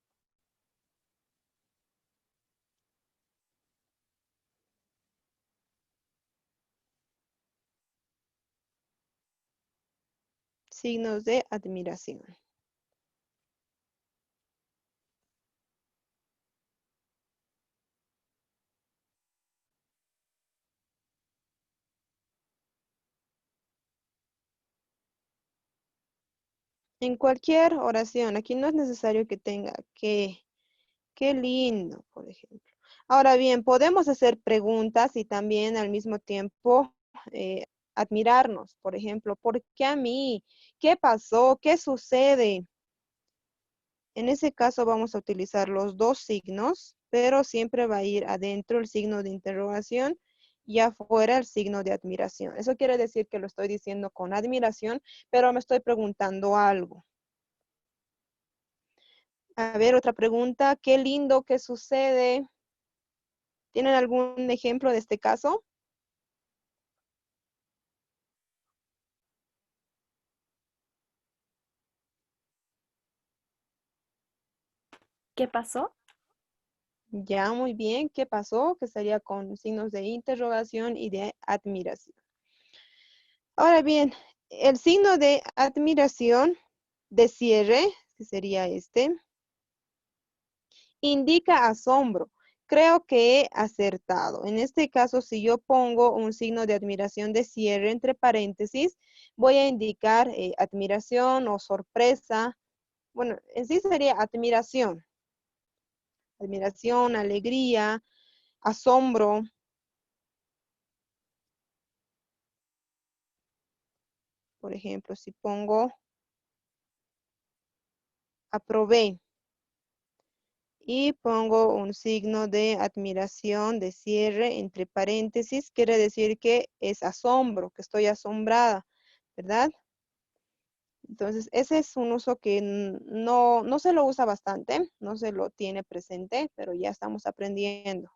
Signos de admiración. En cualquier oración, aquí no es necesario que tenga qué lindo, por ejemplo. Ahora bien, podemos hacer preguntas y también al mismo tiempo admirarnos. Por ejemplo, ¿por qué a mí? ¿Qué pasó? ¿Qué sucede? En ese caso vamos a utilizar los dos signos, pero siempre va a ir adentro el signo de interrogación y afuera el signo de admiración. Eso quiere decir que lo estoy diciendo con admiración, pero me estoy preguntando algo. A ver, otra pregunta. Qué lindo, ¿qué sucede? ¿Tienen algún ejemplo de este caso? ¿Qué pasó? Ya, muy bien. ¿Qué pasó? Que sería con signos de interrogación y de admiración. Ahora bien, el signo de admiración de cierre, que sería este, indica asombro. Creo que he acertado. En este caso, si yo pongo un signo de admiración de cierre entre paréntesis, voy a indicar admiración o sorpresa. Bueno, en sí sería admiración. Admiración, alegría, asombro. Por ejemplo, si pongo aprobé y pongo un signo de admiración, de cierre, entre paréntesis, quiere decir que es asombro, que estoy asombrada, ¿verdad? Entonces, ese es un uso que no se lo usa bastante, no se lo tiene presente, pero ya estamos aprendiendo.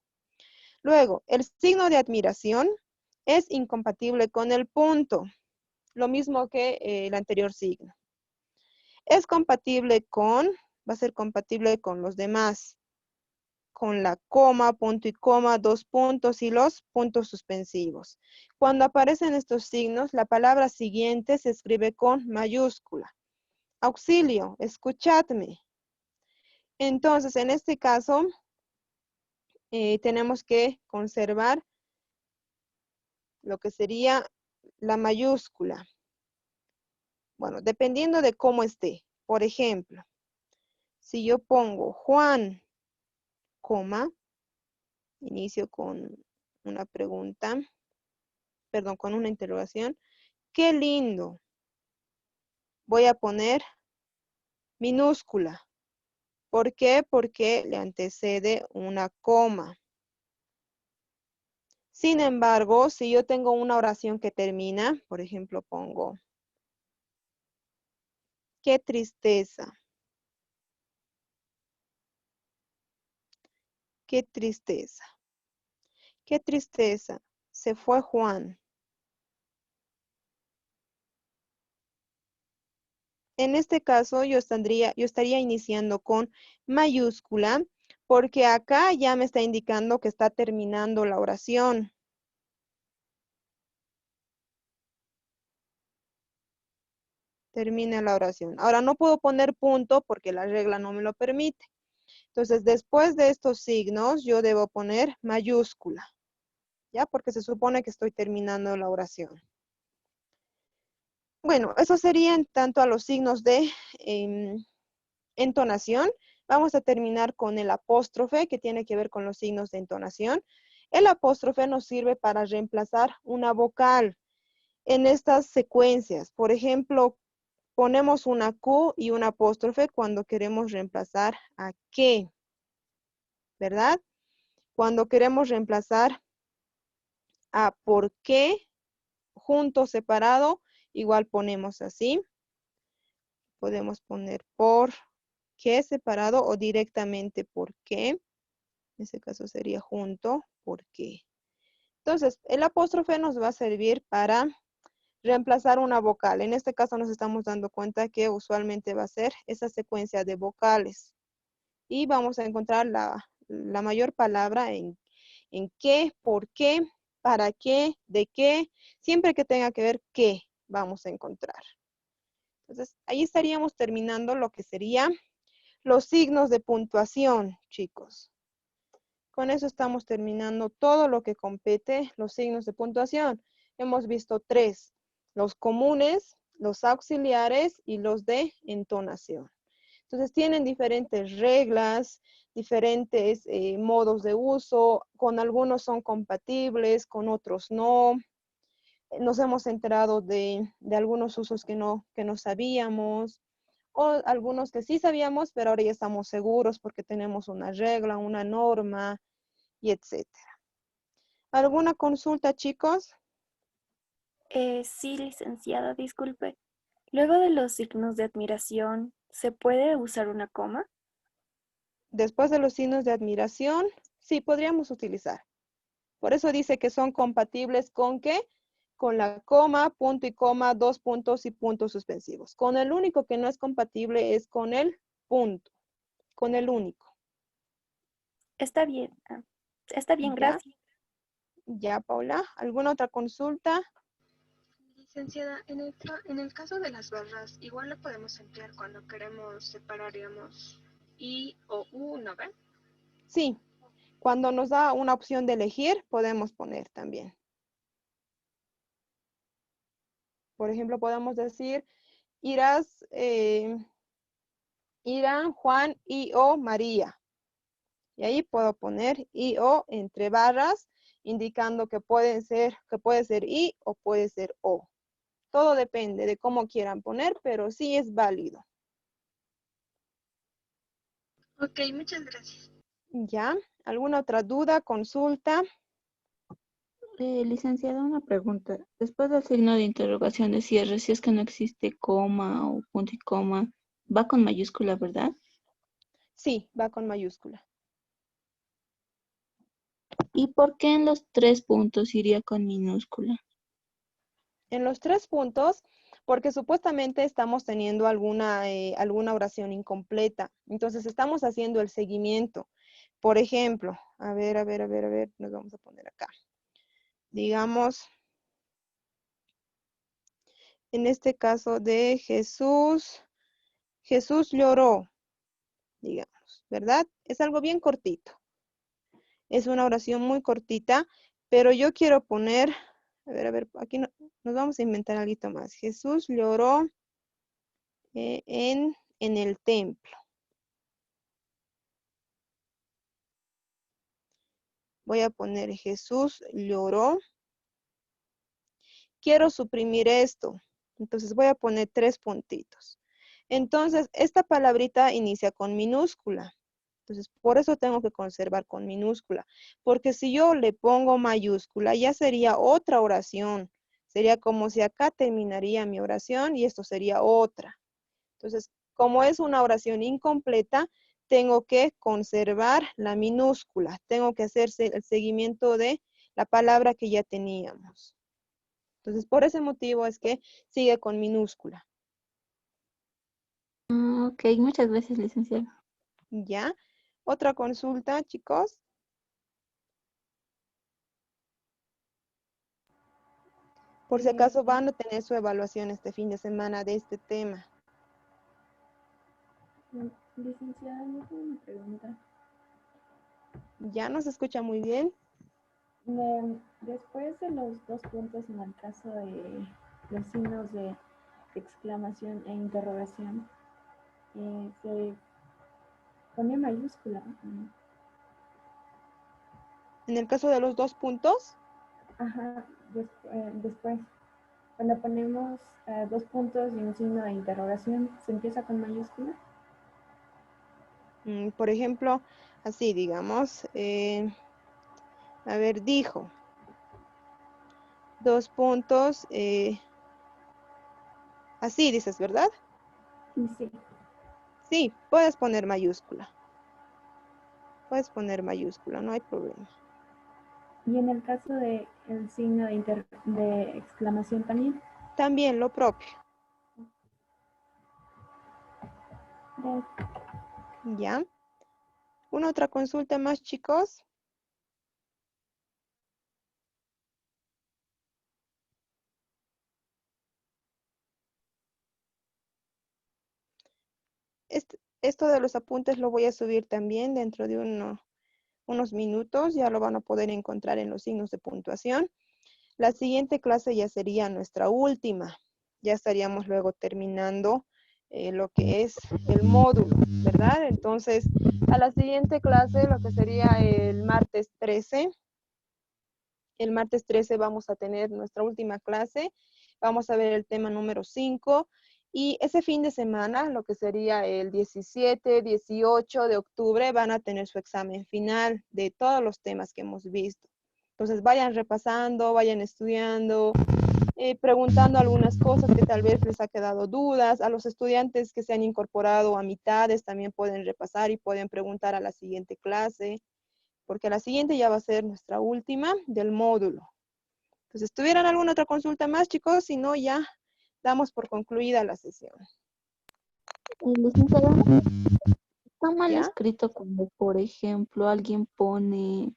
Luego, el signo de admiración es incompatible con el punto, lo mismo que el anterior signo. Es compatible con, va a ser compatible con los demás, con la coma, punto y coma, dos puntos y los puntos suspensivos. Cuando aparecen estos signos, la palabra siguiente se escribe con mayúscula. Auxilio, escuchadme. Entonces, en este caso, tenemos que conservar lo que sería la mayúscula. Bueno, dependiendo de cómo esté. Por ejemplo, si yo pongo Juan, coma, inicio con una pregunta, perdón, con una interrogación. ¡Qué lindo! Voy a poner minúscula. ¿Por qué? Porque le antecede una coma. Sin embargo, si yo tengo una oración que termina, por ejemplo, pongo, ¡qué tristeza! ¡Qué tristeza! ¡Qué tristeza! Se fue Juan. En este caso, yo estaría iniciando con mayúscula, porque acá ya me está indicando que está terminando la oración. Termina la oración. Ahora no puedo poner punto porque la regla no me lo permite. Entonces, después de estos signos, yo debo poner mayúscula. ¿Ya? Porque se supone que estoy terminando la oración. Bueno, eso sería en tanto a los signos de entonación. Vamos a terminar con el apóstrofe, que tiene que ver con los signos de entonación. El apóstrofe nos sirve para reemplazar una vocal en estas secuencias. Por ejemplo, ponemos una Q y un apóstrofe cuando queremos reemplazar a qué, ¿verdad? Cuando queremos reemplazar a por qué, junto, separado, igual ponemos así. Podemos poner por qué separado o directamente por qué. En ese caso sería junto, por qué. Entonces, el apóstrofe nos va a servir para reemplazar una vocal. En este caso nos estamos dando cuenta que usualmente va a ser esa secuencia de vocales. Y vamos a encontrar la mayor palabra en qué, por qué, para qué, de qué. Siempre que tenga que ver qué vamos a encontrar. Entonces, ahí estaríamos terminando lo que serían los signos de puntuación, chicos. Con eso estamos terminando todo lo que compete los signos de puntuación. Hemos visto 3, los comunes, los auxiliares y los de entonación. Entonces tienen diferentes reglas, diferentes modos de uso, con algunos son compatibles, con otros no. Nos hemos enterado de algunos usos que no sabíamos, o algunos que sí sabíamos, pero ahora ya estamos seguros porque tenemos una regla, una norma, y etcétera. ¿Alguna consulta, chicos? Sí, licenciada, disculpe. Luego de los signos de admiración, ¿se puede usar una coma? Después de los signos de admiración, sí, podríamos utilizar. Por eso dice que son compatibles con ¿qué? Con la coma, punto y coma, dos puntos y puntos suspensivos. Con el único que no es compatible es con el punto. Con el único. Está bien. Está bien, ¿Ya? gracias. Ya, Paula. ¿Alguna otra consulta? Licenciada, en el caso de las barras, igual lo podemos emplear cuando queremos separar, digamos, I o U, ¿no ven? Sí. Cuando nos da una opción de elegir, podemos poner también. Por ejemplo, podemos decir, irán Juan y o María. Y ahí puedo poner I o entre barras, indicando que puede ser I o puede ser O. Todo depende de cómo quieran poner, pero sí es válido. Ok, muchas gracias. ¿Ya? ¿Alguna otra duda, consulta? Licenciada, una pregunta. Después del signo de interrogación de cierre, si es que no existe coma o punto y coma, va con mayúscula, ¿verdad? Sí, va con mayúscula. ¿Y por qué en los 3 puntos iría con minúscula? En los 3 puntos, porque supuestamente estamos teniendo alguna oración incompleta. Entonces, estamos haciendo el seguimiento. Por ejemplo, a ver, nos vamos a poner acá. Digamos, en este caso de Jesús lloró, digamos, ¿verdad? Es algo bien cortito. Es una oración muy cortita, pero yo quiero poner, a ver, aquí nos vamos a inventar algo más. Jesús lloró en el templo. Voy a poner Jesús lloró. Quiero suprimir esto. Entonces voy a poner 3 puntitos. Entonces, esta palabrita inicia con minúscula. Entonces, por eso tengo que conservar con minúscula. Porque si yo le pongo mayúscula, ya sería otra oración. Sería como si acá terminaría mi oración y esto sería otra. Entonces, como es una oración incompleta, tengo que conservar la minúscula. Tengo que hacerse el seguimiento de la palabra que ya teníamos. Entonces, por ese motivo es que sigue con minúscula. Ok, muchas gracias, licenciada. ¿Ya? ¿Otra consulta, chicos? Por si acaso van a tener su evaluación este fin de semana de este tema. Licenciada, yo tengo una pregunta. ¿Ya nos escucha muy bien? Después de los 2 puntos en el caso de los signos de exclamación e interrogación, se pone mayúscula. En el caso de los 2 puntos. Ajá, después. Cuando ponemos 2 puntos y un signo de interrogación, ¿se empieza con mayúscula? Por ejemplo, así digamos. A ver, dijo. 2 puntos. Así dices, ¿verdad? Sí. Sí, puedes poner mayúscula. Puedes poner mayúscula, no hay problema. ¿Y en el caso de el signo de exclamación también? También lo propio. ¿Ya? ¿Una otra consulta más, chicos? Esto de los apuntes lo voy a subir también dentro de unos minutos. Ya lo van a poder encontrar en los signos de puntuación. La siguiente clase ya sería nuestra última. Ya estaríamos luego terminando lo que es el módulo, ¿verdad? Entonces, a la siguiente clase, lo que sería el martes 13. El martes 13 vamos a tener nuestra última clase. Vamos a ver el tema número 5. Y ese fin de semana, lo que sería el 17, 18 de octubre, van a tener su examen final de todos los temas que hemos visto. Entonces, vayan repasando, vayan estudiando, preguntando algunas cosas que tal vez les ha quedado dudas. A los estudiantes que se han incorporado a mitades también pueden repasar y pueden preguntar a la siguiente clase, porque la siguiente ya va a ser nuestra última del módulo. Entonces, ¿tuvieran alguna otra consulta más, chicos? Si no, ya damos por concluida la sesión. Licenciada, Está mal ¿Ya? escrito cuando, por ejemplo, alguien pone,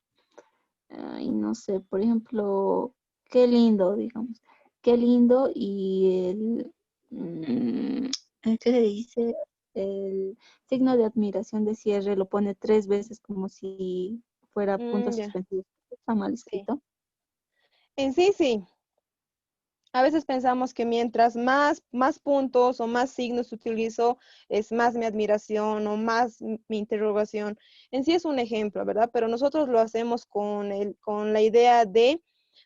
ay, no sé, por ejemplo, qué lindo, digamos, qué lindo y ¿qué se dice? El signo de admiración de cierre lo pone 3 veces como si fuera puntos Ya, suspensivos. Está mal sí. escrito. En sí, sí. A veces pensamos que mientras más puntos o más signos utilizo, es más mi admiración o más mi interrogación. En sí es un ejemplo, ¿verdad? Pero nosotros lo hacemos con la idea de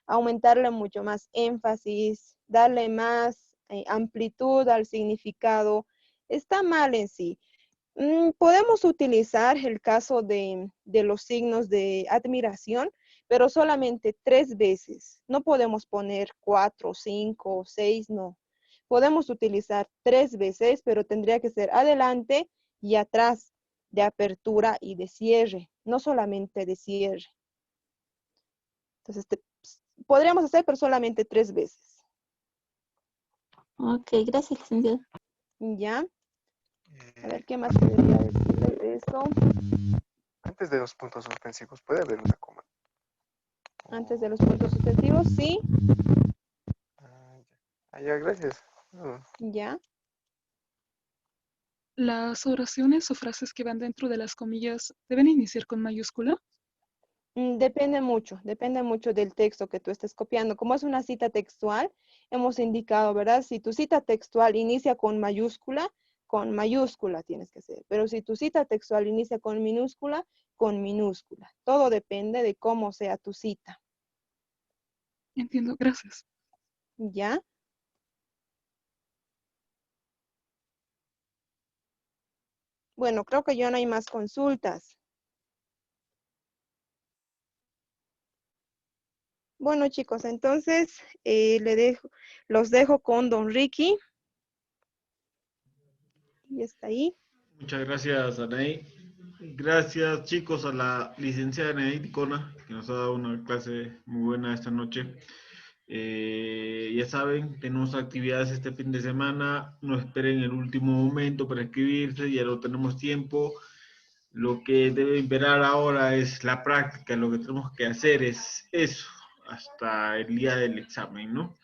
aumentarle mucho más énfasis, darle más amplitud al significado. Está mal en sí. Podemos utilizar el caso de los signos de admiración, pero solamente 3 veces. No podemos poner 4, 5, 6, no. Podemos utilizar 3 veces, pero tendría que ser adelante y atrás, de apertura y de cierre, no solamente de cierre. Entonces, podríamos hacer, pero solamente 3 veces. Ok, gracias, licenciada. ¿Ya? A ver, ¿qué más podría decirle de eso? Antes de los puntos suspensivos, ¿puede haber una coma? Antes de los puntos suspensivos, sí. Ya, gracias. ¿Ya? ¿Las oraciones o frases que van dentro de las comillas deben iniciar con mayúscula? Depende mucho del texto que tú estés copiando. Como es una cita textual, hemos indicado, ¿verdad? Si tu cita textual inicia con mayúscula tienes que hacer. Pero si tu cita textual inicia con minúscula. Todo depende de cómo sea tu cita. Entiendo, gracias. ¿Ya? Bueno, creo que ya no hay más consultas. Bueno, chicos, entonces los dejo con don Ricky. Y está ahí. Muchas gracias, Anaí. Gracias, chicos, a la licenciada Anaí Ticona, que nos ha dado una clase muy buena esta noche. Ya saben, tenemos actividades este fin de semana. No esperen el último momento para inscribirse, ya no tenemos tiempo. Lo que debe imperar ahora es la práctica. Lo que tenemos que hacer es eso, hasta el día del examen, ¿no?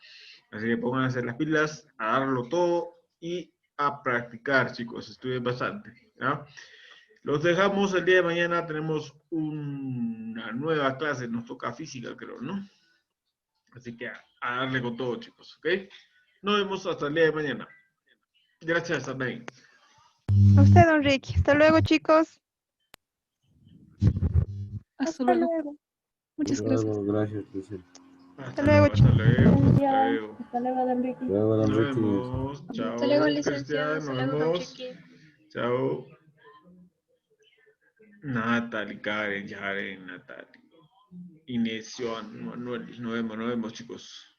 Así que pónganse las pilas, a darlo todo y a practicar, chicos. Estudien bastante, ¿ya? Los dejamos el día de mañana. Tenemos una nueva clase. Nos toca física, creo, ¿no? Así que a darle con todo, chicos, ¿ok? Nos vemos hasta el día de mañana. Gracias, Anaí. A usted, don Ricky. Hasta luego, chicos. Hasta luego. Muchas gracias. Gracias, Cristian. Hasta luego, Hasta luego. Buen Hasta día. luego. Hasta luego, don Ricky. Luego, don Nos Ricky. vemos. Chao, Hasta luego, licenciado. Cristian. Hasta Nos luego, don vemos. Ricky. Chao. Natalie, Karen, Yaren, Natalie. Inés, Joan, Manuel. Nos vemos, chicos.